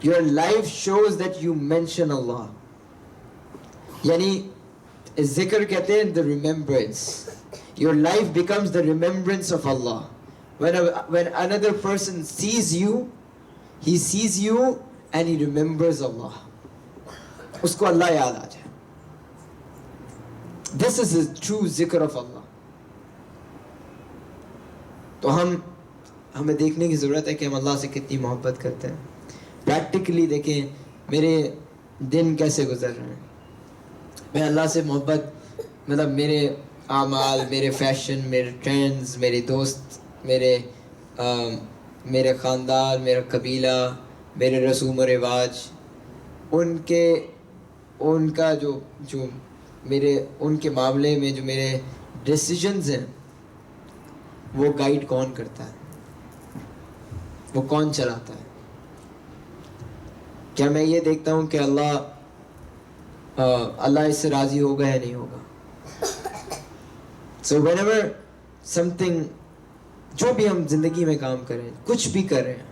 Your life shows that you mention Allah. Yani zikr kehte hain the remembrance. Your life becomes the remembrance of Allah. When another person sees you, he sees you and he remembers Allah. Usko Allah yaad aa jaye. This is the true zikr of Allah. تو ہمیں دیکھنے کی ضرورت ہے کہ ہم اللہ سے کتنی محبت کرتے ہیں. پریکٹیکلی دیکھیں میرے دن کیسے گزر رہے ہیں. میں اللہ سے محبت مطلب میرے اعمال, میرے فیشن, میرے ٹرینڈز, میرے دوست, میرے خاندان, میرا قبیلہ, میرے رسوم و رواج, ان کا جو ان کے معاملے میں جو میرے ڈیسیجنز ہیں وہ گائیڈ کون کرتا ہے, وہ کون چلاتا ہے؟ کیا میں یہ دیکھتا ہوں کہ اللہ اس سے راضی ہوگا یا نہیں ہوگا؟ So whenever something, جو بھی ہم زندگی میں کام کریں, کچھ بھی کر رہے ہیں,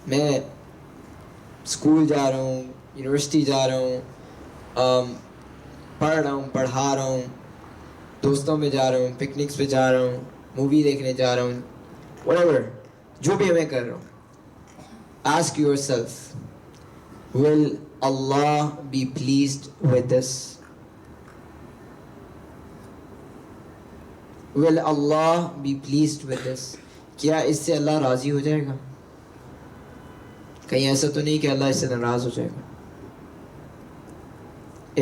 میں اسکول جا رہا ہوں, یونیورسٹی جا رہا ہوں, پڑھ رہا ہوں, پڑھا رہا ہوں, دوستوں میں جا رہا ہوں, پکنکس پہ جا رہا ہوں, مووی دیکھنے جا رہا ہوں, whatever, جو بھی میں کر رہا ہوں, ask yourself, will Allah be pleased with this? Will Allah be pleased with this? کیا اس سے اللہ راضی ہو جائے گا؟ کہیں ایسا تو نہیں کہ اللہ اس سے ناراض ہو جائے گا؟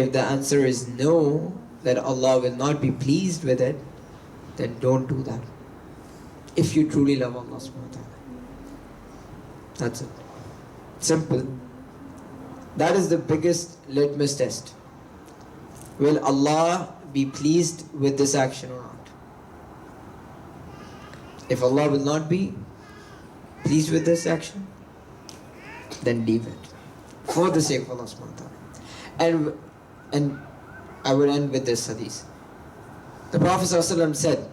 If the answer is no, that Allah will not be pleased with it, then don't do that. If you truly love Allah subhanahu wa ta'ala. That's it. Simple. That is the biggest litmus test. Will Allah be pleased with this action or not? If Allah will not be pleased with this action, then leave it for the sake of Allah subhanahu wa ta'ala. And I will end with this hadith. The Prophet ﷺ said,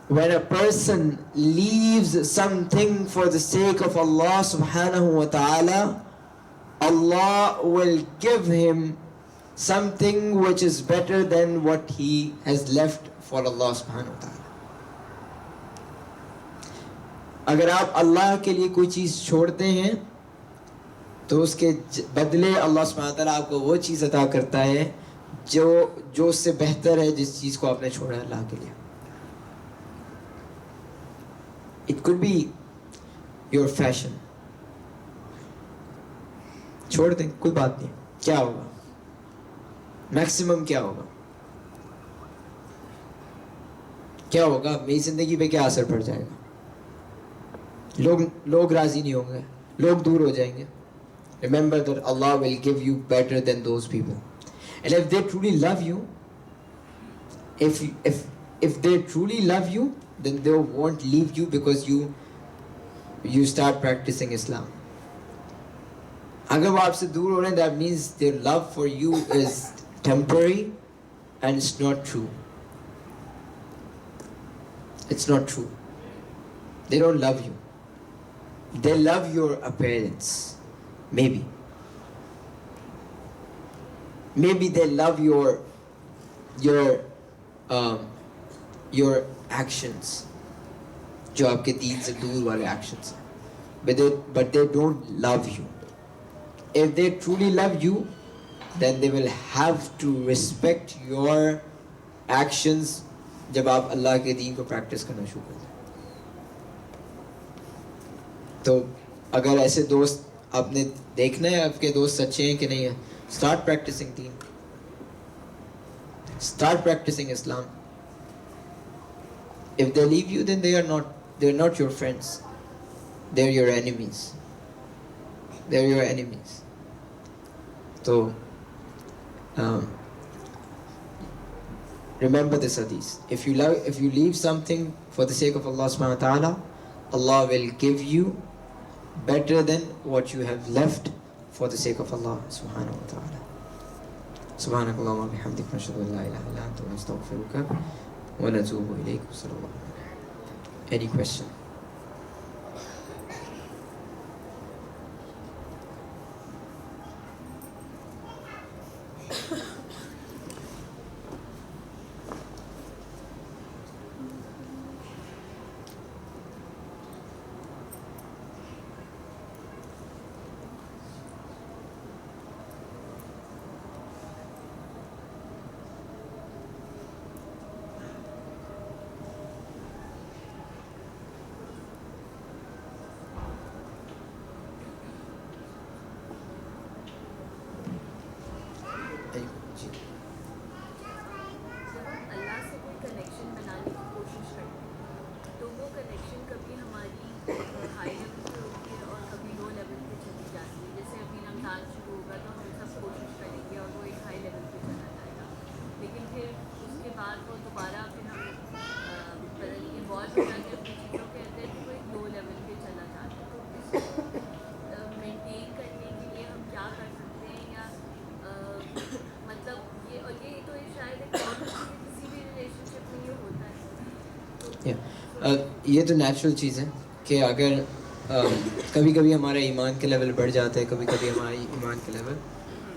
when a person leaves something for the sake of Allah subhanahu wa ta'ala, Allah will give him something which is better than what he has left for Allah subhanahu wa ta'ala. اگر آپ اللہ کے لیے کوئی چیز چھوڑتے ہیں تو اس کے بدلے اللہ سبحانہ تعالیٰ آپ کو وہ چیز عطا کرتا ہے جو اس سے بہتر ہے جس چیز کو آپ نے چھوڑا ہے اللہ کے لیے. It could be your fashion. چھوڑ دیں, کوئی بات نہیں. کیا ہوگا میکسیمم, کیا ہوگا, کیا ہوگا, میری زندگی پہ کیا اثر پڑ جائے گا؟ لوگ راضی نہیں ہوں گے, لوگ دور ہو جائیں گے. Remember that Allah will give you better than those people. And if they truly love you, if they truly love you, then they won't leave you because you start practicing Islam. اگر وہ آپ سے دور ہو رہے ہیں, that means their love for you is temporary and it's not true. It's not true. They don't love you. They love your appearance. Maybe they love your actions, جو آپ کے دین سے دور والے actions, but they don't love you. If they truly love you, then they will have to respect your actions جب آپ اللہ کے دین کو پریکٹس کرنا شروع کر دیں. تو اگر ایسے دوست آپ نے دیکھنا ہے آپ کے دوست سچے ہیں کہ نہیں ہے, اسٹارٹ پریکٹسنگ دین, start practising Islam. If they leave you, then they're not your friends, they're your enemies. They're your enemies. So remember this hadith. If you leave something for the sake of Allah subhanahu wa ta'ala, Allah will give you better than what you have left for the sake of Allah subhanahu wa ta'ala. Subhanakallahumma wa bihamdika, nashhadu an la ilaha illa anta, nastaghfiruka wa natubu ilayk. Sallallahu alayhi wa sallam. Any question? یہ تو natural چیز ہے کہ اگر کبھی کبھی ہمارا ایمان کے لیول بڑھ جاتا ہے, کبھی کبھی ہمارا ایمان کے لیول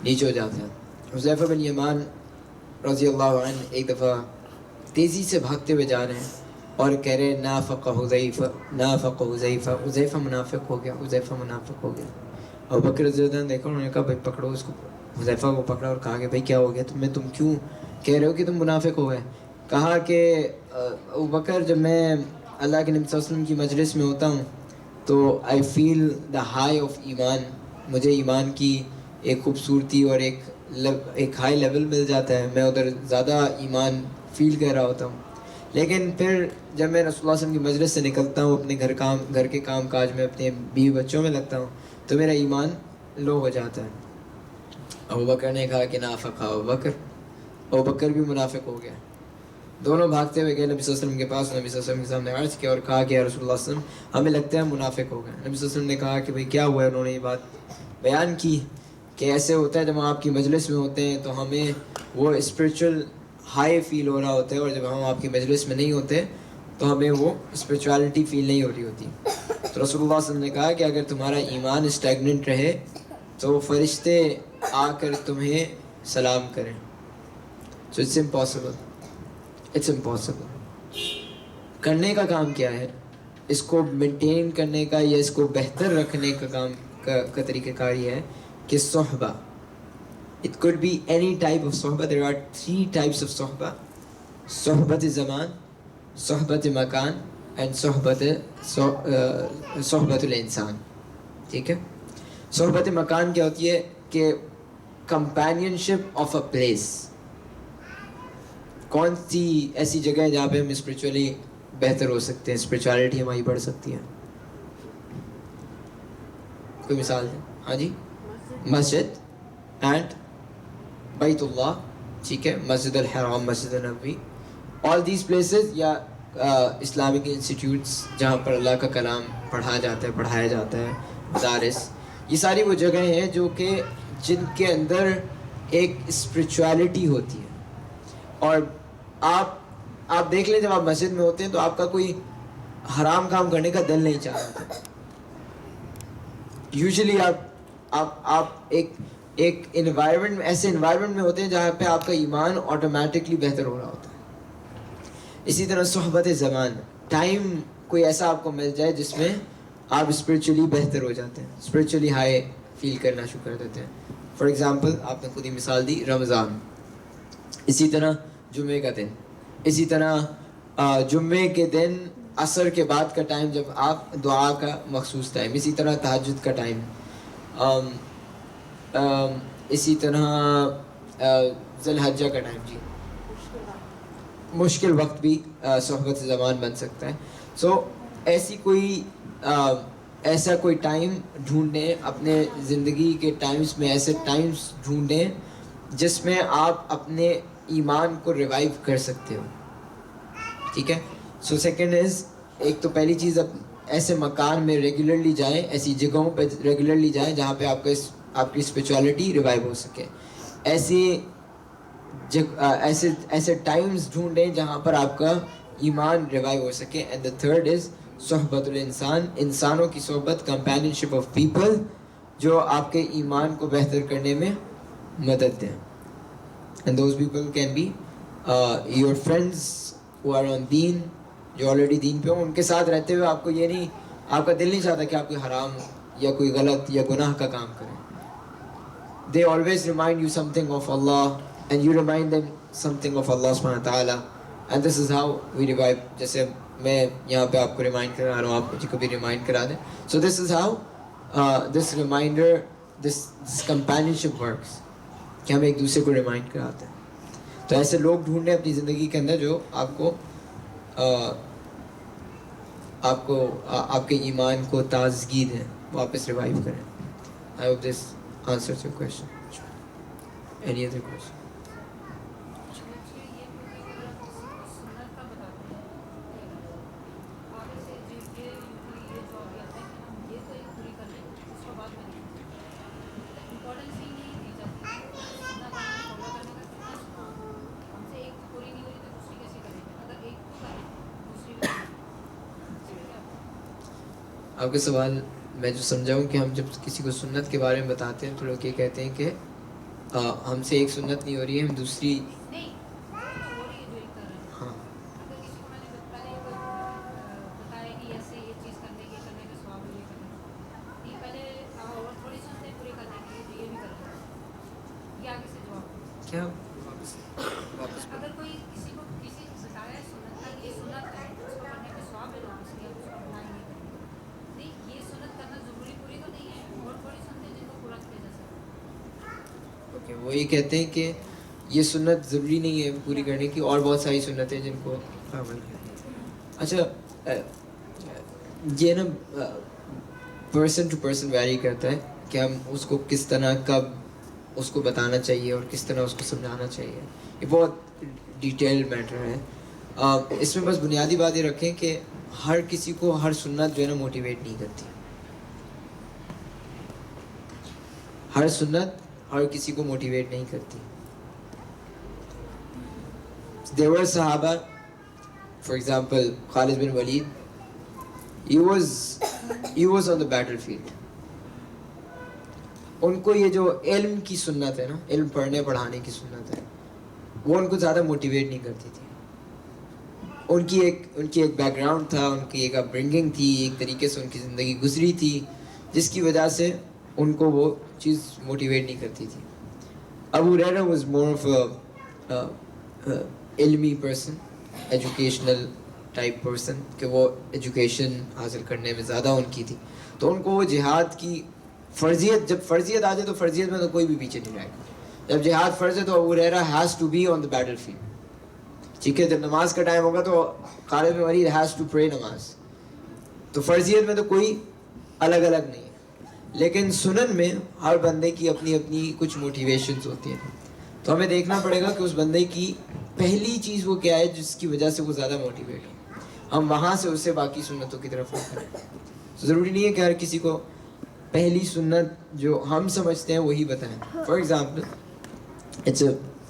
نیچے ہو جاتا ہے. حذیفہ بن یمان رضی اللہ عنہ ایک دفعہ تیزی سے بھاگتے ہوئے جا رہے ہیں اور کہہ رہے ہیں نافق حذیفہ, حذیفہ منافق ہو گیا, حذیفہ منافق ہو گیا. اور بکر رضی اللہ عنہ دیکھا, انہوں نے کہا بھائی پکڑو اس کو. حذیفہ کو پکڑا اور کہا کہ بھائی کیا ہو گیا تم کیوں کہہ رہے ہو کہ تم منافق ہو گئے؟ کہا کہ ابو بکر, جب میں اللہ کے نبی صلی اللہ علیہ وسلم کی مجلس میں ہوتا ہوں تو آئی فیل دا ہائی آف ایمان, مجھے ایمان کی ایک خوبصورتی اور ایک ہائی لیول مل جاتا ہے, میں ادھر زیادہ ایمان فیل کر رہا ہوتا ہوں. لیکن پھر جب میں رسول اللہ صلی اللہ علیہ وسلم کی مجلس سے نکلتا ہوں, اپنے گھر کے کام کاج میں, اپنے بیوی بچوں میں لگتا ہوں, تو میرا ایمان لو ہو جاتا ہے. ابو بکر نے کہا کہ نافق ابو بکر بھی منافق ہو گیا. دونوں بھاگتے ہوئے گئے نبی صلی اللہ علیہ وسلم کے پاس. نبی صلی اللہ علیہ وسلم کے سامنے عرض کیا اور کہا کہ یا رسول اللہ صلی اللہ علیہ وسلم ہمیں لگتا ہے منافق ہو گئے. نبی صلی اللہ علیہ وسلم نے کہا کہ بھئی کیا ہوا ہے. انہوں نے یہ بات بیان کی کہ ایسے ہوتا ہے جب ہم آپ کی مجلس میں ہوتے ہیں تو ہمیں وہ اسپریچول ہائی فیل ہو رہا ہوتا ہے, اور جب ہم آپ کی مجلس میں نہیں ہوتے تو ہمیں وہ اسپریچوالٹی فیل نہیں ہو رہی ہوتی. تو رسول اللہ صلی اللہ علیہ وسلم نے کہا کہ اگر تمہارا ایمان اسٹیگننٹ رہے تو فرشتے آ کر تمہیں سلام کریں. So it's impossible. کرنے کا کام کیا ہے, اس کو مینٹین کرنے کا یا اس کو بہتر رکھنے کا کام کا طریقہ کار یہ ہے کہ صحبہ. It could be any type of Sahba. There are 3 types of صحبہ: صحبت زمان, صحبت مکان and صحبت الانسان. ٹھیک ہے, صحبت مکان کیا ہوتی ہے کہ companion ship of a place. کون سی ایسی جگہ ہے جہاں پہ ہم اسپریچولی بہتر ہو سکتے ہیں, اسپریچولیٹی ہماری بڑھ سکتی ہے؟ کوئی مثال ہے؟ ہاں جی, مسجد اینڈ بیت اللہ, ٹھیک ہے, مسجد الحرام, مسجد النبوی, آل دیز پلیسز, یا اسلامک انسٹیٹیوٹس جہاں پر اللہ کا کلام پڑھایا جاتا ہے, مدارس, یہ ساری وہ جگہیں ہیں جو کہ جن کے اندر ایک اسپریچولیٹی ہوتی ہے. اور آپ دیکھ لیں جب آپ مسجد میں ہوتے ہیں تو آپ کا کوئی حرام کام کرنے کا دل نہیں چاہتا. یوزلی آپ ایک انوائرمنٹ, ایسے انوائرمنٹ میں ہوتے ہیں جہاں پہ آپ کا ایمان آٹومیٹکلی بہتر ہو رہا ہوتا ہے. اسی طرح صحبت زمان, ٹائم کوئی ایسا آپ کو مل جائے جس میں آپ اسپریچولی بہتر ہو جاتے ہیں, اسپریچولی ہائی فیل کرنا شروع کر دیتے ہیں. فار ایگزامپل آپ نے خود ہی مثال دی, رمضان, اسی طرح جمعے کا دن, اسی طرح جمعے کے دن عصر کے بعد کا ٹائم جب آپ دعا کا مخصوص ٹائم, اسی طرح تہجد کا ٹائم, اسی طرح ذی الحجہ کا ٹائم. جی, مشکل وقت بھی صحبت زمان بن سکتا ہے. سو ایسا کوئی ٹائم ڈھونڈیں اپنے زندگی کے ٹائمز میں, ایسے ٹائمز ڈھونڈیں جس میں آپ اپنے ایمان کو ریوائیو کر سکتے ہو, ٹھیک ہے. سو سیکنڈ از, ایک تو پہلی چیز, اب ایسے مکان میں ریگولرلی جائیں, ایسی جگہوں پہ ریگولرلی جائیں جہاں پہ آپ کی اسپریچولیٹی ریوائیو ہو سکے. ایسے ٹائمز ڈھونڈیں جہاں پر آپ کا ایمان ریوائیو ہو سکے. اینڈ دا تھرڈ از صحبت الانسان, انسانوں کی صحبت, کمپینین شپ آف پیپل جو آپ کے ایمان کو بہتر کرنے میں مدد دیں. And those people can be your friends who are on دین, جو آلریڈی دین پہ ہوں. ان کے ساتھ رہتے ہوئے آپ کو یہ نہیں, آپ کا دل نہیں چاہتا کہ آپ کوئی حرام یا کوئی غلط یا گناہ کا کام کریں. They always remind you something of Allah and you remind them something of Allah subhanahu wa ta'ala, and this is how we revive. جیسے میں یہاں پہ آپ کو ریمائنڈ کرا رہا ہوں, آپ مجھے کو بھی ریمائنڈ کرا دیں. So this is how this reminder, this companionship works, کہ ہم ایک دوسرے کو ریمائنڈ کراتے ہیں. تو ایسے لوگ ڈھونڈیں اپنی زندگی کے اندر جو آپ کے ایمان کو تازگی دیں, واپس ریوائیو کریں. I hope this answers your question. Any other question? آپ کا سوال میں جو سمجھا ہوں کہ ہم جب کسی کو سنت کے بارے میں بتاتے ہیں تو لوگ یہ کہتے ہیں کہ ہم سے ایک سنت نہیں ہو رہی ہے, ہم دوسری. ہاں, کیا واپس اگر کوئی کسی کو کسی بتایا ہے سنت کا یہ سنت ہے, اس کو پڑھنے میں ثواب ہے, اس لیے اس کو اپلائی نہیں کریں. نہیں, یہ سنت کرنا ضروری پوری تو نہیں ہے, اور تھوڑی سنتیں جن کو پورا کیا جا سکتا ہے. اوکے, وہ یہ کہتے ہیں کہ یہ سنت ضروری نہیں ہے پوری کرنے کی, اور بہت ساری سنتیں جن کو عمل کریں. اچھا, یہ نا پرسن ٹو پرسن ویری کرتا ہے کہ ہم اس کو کس طرح کب اس کو بتانا چاہیے اور کس طرح اس کو سمجھانا چاہیے. یہ بہت ڈیٹیل میٹر ہے. اس میں بس بنیادی بات یہ رکھیں کہ ہر کسی کو ہر سنت جو ہے نا موٹیویٹ نہیں کرتی. ہر سنت ہر کسی کو موٹیویٹ نہیں کرتی. There were صحابہ, for example Khalid bin Walid, he was on the battlefield. ان کو یہ جو علم کی سنت ہے نا, علم پڑھنے پڑھانے کی سنت ہے, وہ ان کو زیادہ موٹیویٹ نہیں کرتی تھی. ان کی ایک بیک گراؤنڈ تھا, ان کی ایک اپ برنگنگ تھی, ایک طریقے سے ان کی زندگی گزری تھی, جس کی وجہ سے ان کو وہ چیز موٹیویٹ نہیں کرتی تھی. ابو ہریرہ واز مور آف علمی پرسن, ایجوکیشنل ٹائپ پرسن, کہ وہ ایجوکیشن حاصل کرنے میں زیادہ ان کی تھی. تو ان کو وہ جہاد کی فرضیت جب فرضیت آ جائے تو فرضیت میں تو کوئی بھی پیچھے نہیں رہے گا. جب جہاد فرض ہے تو Abu Hurairah has to be on the battlefield. ٹھیک ہے, جب نماز کا ٹائم ہوگا تو خالد بن ولید ہیز ٹو پرے نماز. تو فرضیت میں تو کوئی الگ الگ نہیں ہے, لیکن سنن میں ہر بندے کی اپنی اپنی کچھ موٹیویشنز ہوتی ہیں. تو ہمیں دیکھنا پڑے گا کہ اس بندے کی پہلی چیز وہ کیا ہے جس کی وجہ سے وہ زیادہ موٹیویٹ ہو, ہم وہاں سے اسے باقی سنتوں کی طرف کریں. ضروری نہیں ہے کہ ہر کسی کو پہلی سنت جو ہم سمجھتے ہیں وہی بتائیں. For example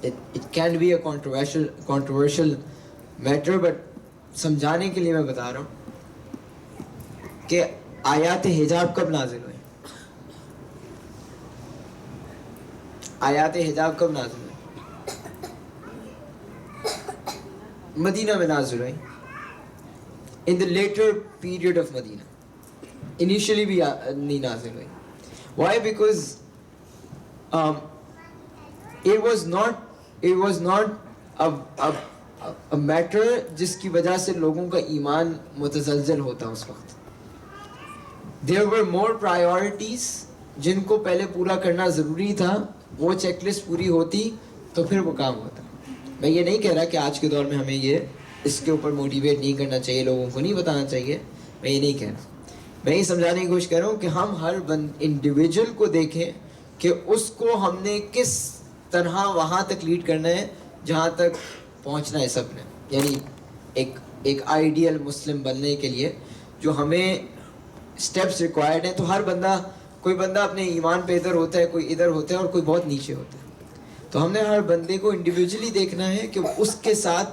it can be a controversial matter, but سمجھانے کے لیے میں بتا رہا ہوں کہ آیات حجاب کب نازل ہوئے. آیات حجاب کب نازل ہوئے؟ مدینہ میں نازل ہوئے, in the later period of Medina. Initially بھی نہیں نازل ہوئی. Why? Because it was not a matter جس کی وجہ سے لوگوں کا ایمان متزلزل ہوتا اس وقت. There were more priorities جن کو پہلے پورا کرنا ضروری تھا. وہ چیک لسٹ پوری ہوتی تو پھر وہ کام ہوتا. میں یہ نہیں کہہ رہا کہ آج کے دور میں ہمیں یہ اس کے اوپر موٹیویٹ نہیں کرنا چاہیے, لوگوں کو نہیں بتانا چاہیے, میں یہ نہیں کہہ رہا. میں یہ سمجھانے کی کوشش کر رہا ہوں کہ ہم ہر انڈیویجول کو دیکھیں کہ اس کو ہم نے کس طرح وہاں تک لیڈ کرنا ہے جہاں تک پہنچنا ہے سب نے. یعنی ایک آئیڈیل مسلم بننے کے لیے جو ہمیں اسٹیپس ریکوائرڈ ہیں. تو ہر بندہ, کوئی بندہ اپنے ایمان پہ ادھر ہوتا ہے, کوئی ادھر ہوتا ہے, اور کوئی بہت نیچے ہوتا ہے. تو ہم نے ہر بندے کو انڈیویجولی دیکھنا ہے کہ اس کے ساتھ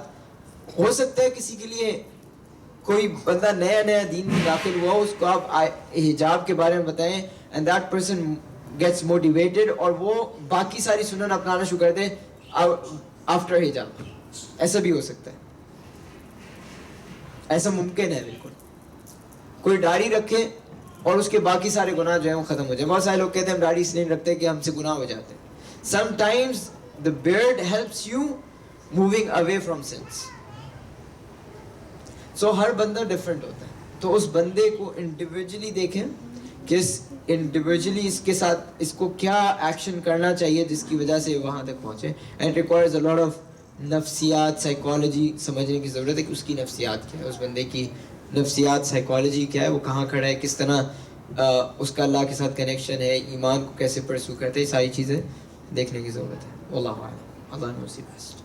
ہو سکتا ہے کسی کے لیے کوئی بندہ نیا دین میں داخل ہوا ہو, اس کو آپ حجاب کے بارے میں بتائیں and that person gets motivated اور وہ باقی ساری سنن اپنانا شروع کر دے آفٹر حجاب. ایسا بھی ہو سکتا ہے, ایسا ممکن ہے بالکل. کوئی داڑھی رکھے اور اس کے باقی سارے گناہ جو ہیں وہ ختم ہو جائیں. بہت سارے لوگ کہتے ہیں ہم داڑھی اس لیے نہیں رکھتے کہ ہم سے گناہ ہو جاتے ہیں. Sometimes the beard helps you moving away from sins. So ہر بندہ ڈفرینٹ ہوتا ہے. تو اس بندے کو انڈیویجولی دیکھیں کہ انڈیویجولی اس کے ساتھ اس کو کیا ایکشن کرنا چاہیے جس کی وجہ سے وہاں تک پہنچے. And requires a lot of نفسیات, سائیکالوجی سمجھنے کی ضرورت ہے کہ اس کی نفسیات کیا ہے, اس بندے کی نفسیات, سائیکالوجی کیا ہے, وہ کہاں کھڑا ہے, کس طرح اس کا اللہ کے ساتھ کنیکشن ہے, ایمان کو کیسے پرسو کرتے ہیں. یہ ساری چیزیں دیکھنے کی ضرورت ہے. واللہ اعلم. اللہ نو سی بیسٹ.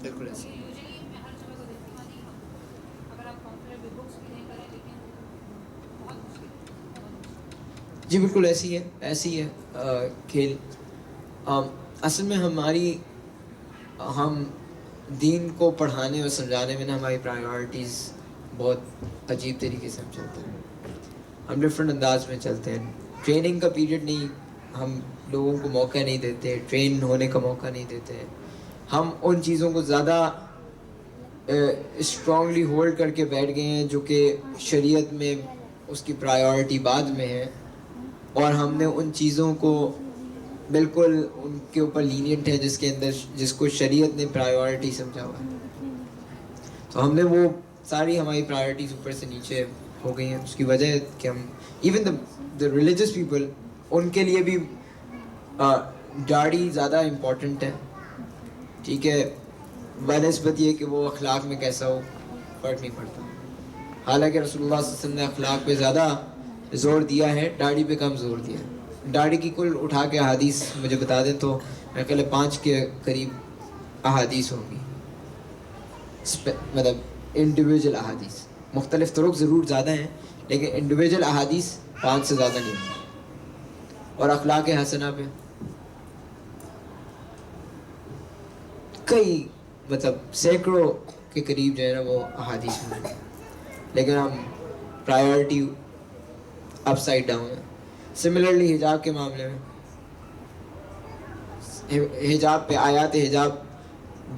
بالکل ایسے جی, بالکل ایسی ہے کھیل. اصل میں ہم دین کو پڑھانے اور سمجھانے میں نا ہماری پرائیورٹیز بہت عجیب طریقے سے ہم چلتے ہیں. ہم ڈفرینٹ انداز میں چلتے ہیں. ٹریننگ کا پیریڈ نہیں, ہم لوگوں کو موقع نہیں دیتے, ٹرین ہونے کا موقع نہیں دیتے. ہم ان چیزوں کو زیادہ اسٹرانگلی ہولڈ کر کے بیٹھ گئے ہیں جو کہ شریعت میں اس کی پرائیورٹی بعد میں ہے, اور ہم نے ان چیزوں کو بالکل ان کے اوپر لینینٹ ہے جس کو شریعت نے پرائیورٹی سمجھا ہوا ہے. تو ہم نے وہ ساری ہماری پرائیورٹیز اوپر سے نیچے ہو گئی ہیں. اس کی وجہ ہے کہ ہم ایون دا ریلیجس پیپل, ان کے لیے بھی داڑھی زیادہ امپورٹنٹ ہے. ٹھیک ہے, بنسبت یہ کہ وہ اخلاق میں کیسا ہو فرق نہیں پڑتا. حالانکہ رسول اللہ صلی اللہ علیہ وسلم نے اخلاق پہ زیادہ زور دیا ہے, داڑھی پہ کم زور دیا ہے. داڑھی کی کل اٹھا کے احادیث مجھے بتا دیں تو میں کہہ 5 کے قریب احادیث ہوں گی, مطلب انڈیویجول احادیث. مختلف طرق ضرور زیادہ ہیں لیکن انڈیویجول احادیث 5 سے زیادہ نہیں ہیں. اور اخلاق حسنہ پہ کئی مطلب سینکڑوں کے قریب جو ہے نا وہ احادیث میں, لیکن ہم پرائیورٹی اپ سائڈ ڈاؤن ہے. سملرلی حجاب کے معاملے میں, حجاب پہ آیات حجاب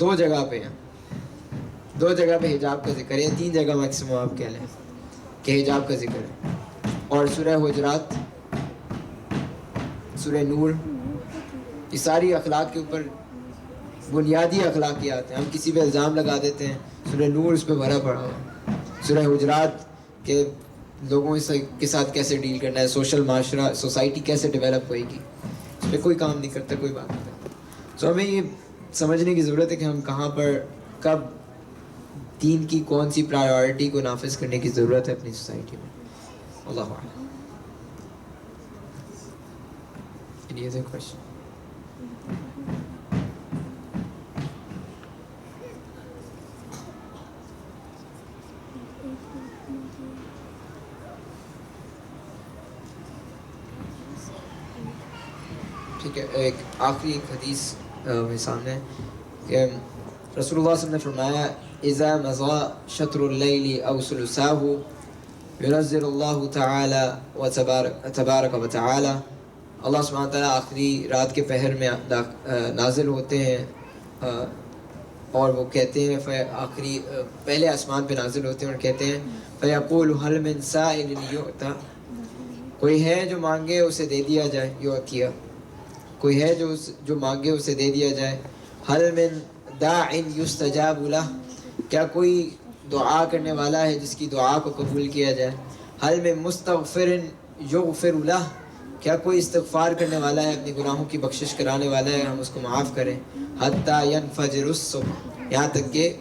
2 جگہ پہ ہیں, 2 جگہ پہ حجاب کا ذکر ہے, 3 جگہ میکسیمم آپ کہہ لیں. کہ حجاب کا ذکر ہے. اور سورہ حجرات، سورہ نور، یہ ساری اخلاق کے اوپر بنیادی اخلاقیات ہیں. ہم کسی پہ الزام لگا دیتے ہیں، سورہ نور اس پہ بھرا پڑا ہوا ہے. سورہ حجرات کے لوگوں کے ساتھ کیسے ڈیل کرنا ہے، سوشل معاشرہ، سوسائٹی کیسے ڈیولپ ہوئے گی، اس پہ کوئی کام نہیں کرتا، کوئی بات نہیں کرتا. تو ہمیں یہ سمجھنے کی ضرورت ہے کہ ہم کہاں پر کب دین کی کون سی پرائیورٹی کو نافذ کرنے کی ضرورت ہے اپنی سوسائٹی میں. اللہ اعلم. Any other question? ٹھیک ہے، ایک آخری حدیث میرے سامنے ہے کہ رسول اللہ صلی اللہ علیہ وسلم نے فرمایا اذا مضى شطر اللیل او ثلثاہ ينزل اللہ تعالی تبارک و تعالی. اللہ سبحانہ وتعالیٰ آخری رات کے پہر میں نازل ہوتے ہیں اور وہ کہتے ہیں آخری پہلے آسمان پہ نازل ہوتے ہیں اور کہتے ہیں فیقول هل من سائل یؤتی، کوئی ہے جو مانگے اسے دے دیا جائے، یؤتی، کوئی ہے جو مانگے اسے دے دیا جائے. هل من داع یستجاب لہ، کیا کوئی دعا کرنے والا ہے جس کی دعا کو قبول کیا جائے. هل من مستغفر یغفر لہ، کیا کوئی استغفار کرنے والا ہے، اپنے گناہوں کی بخشش کرانے والا ہے، ہم اس کو معاف کریں. حتی ینفجر الصبح، یہاں تک کہ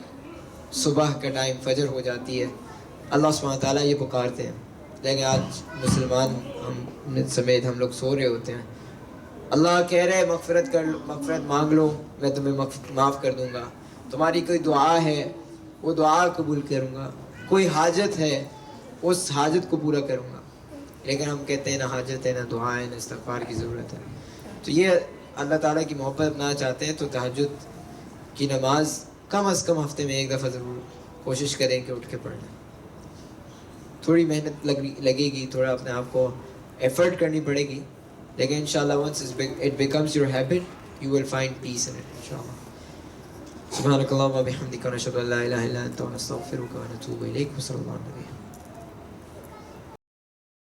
صبح کا ٹائم فجر ہو جاتی ہے. اللہ سبحانہ تعالیٰ یہ پکارتے ہیں. لیکن آج مسلمان ہم سمیت ہم لوگ سو رہے ہوتے ہیں. اللہ کہہ رہے مغفرت مانگ لو، میں تمہیں معاف کر دوں گا. تمہاری کوئی دعا ہے، وہ دعا قبول کروں گا. کوئی حاجت ہے، اس حاجت کو پورا کروں گا. لیکن ہم کہتے ہیں نہ حاجت ہے، نہ دعا ہے، نہ استغفار کی ضرورت ہے. تو یہ اللہ تعالیٰ کی محبت اپنا چاہتے ہیں تو تہجد کی نماز کم از کم ہفتے میں ایک دفعہ ضرور کوشش کریں کہ اٹھ کے پڑھ لیں. تھوڑی محنت لگے گی، تھوڑا اپنے آپ کو ایفرٹ کرنی پڑے گی، لیکن انشاءاللہ once it becomes your habit you will find peace in it inshallah. سبحانك اللهم وبحمدك نشهد ان لا اله الا انت نستغفرك ونتوب اليك. وصلى الله عليه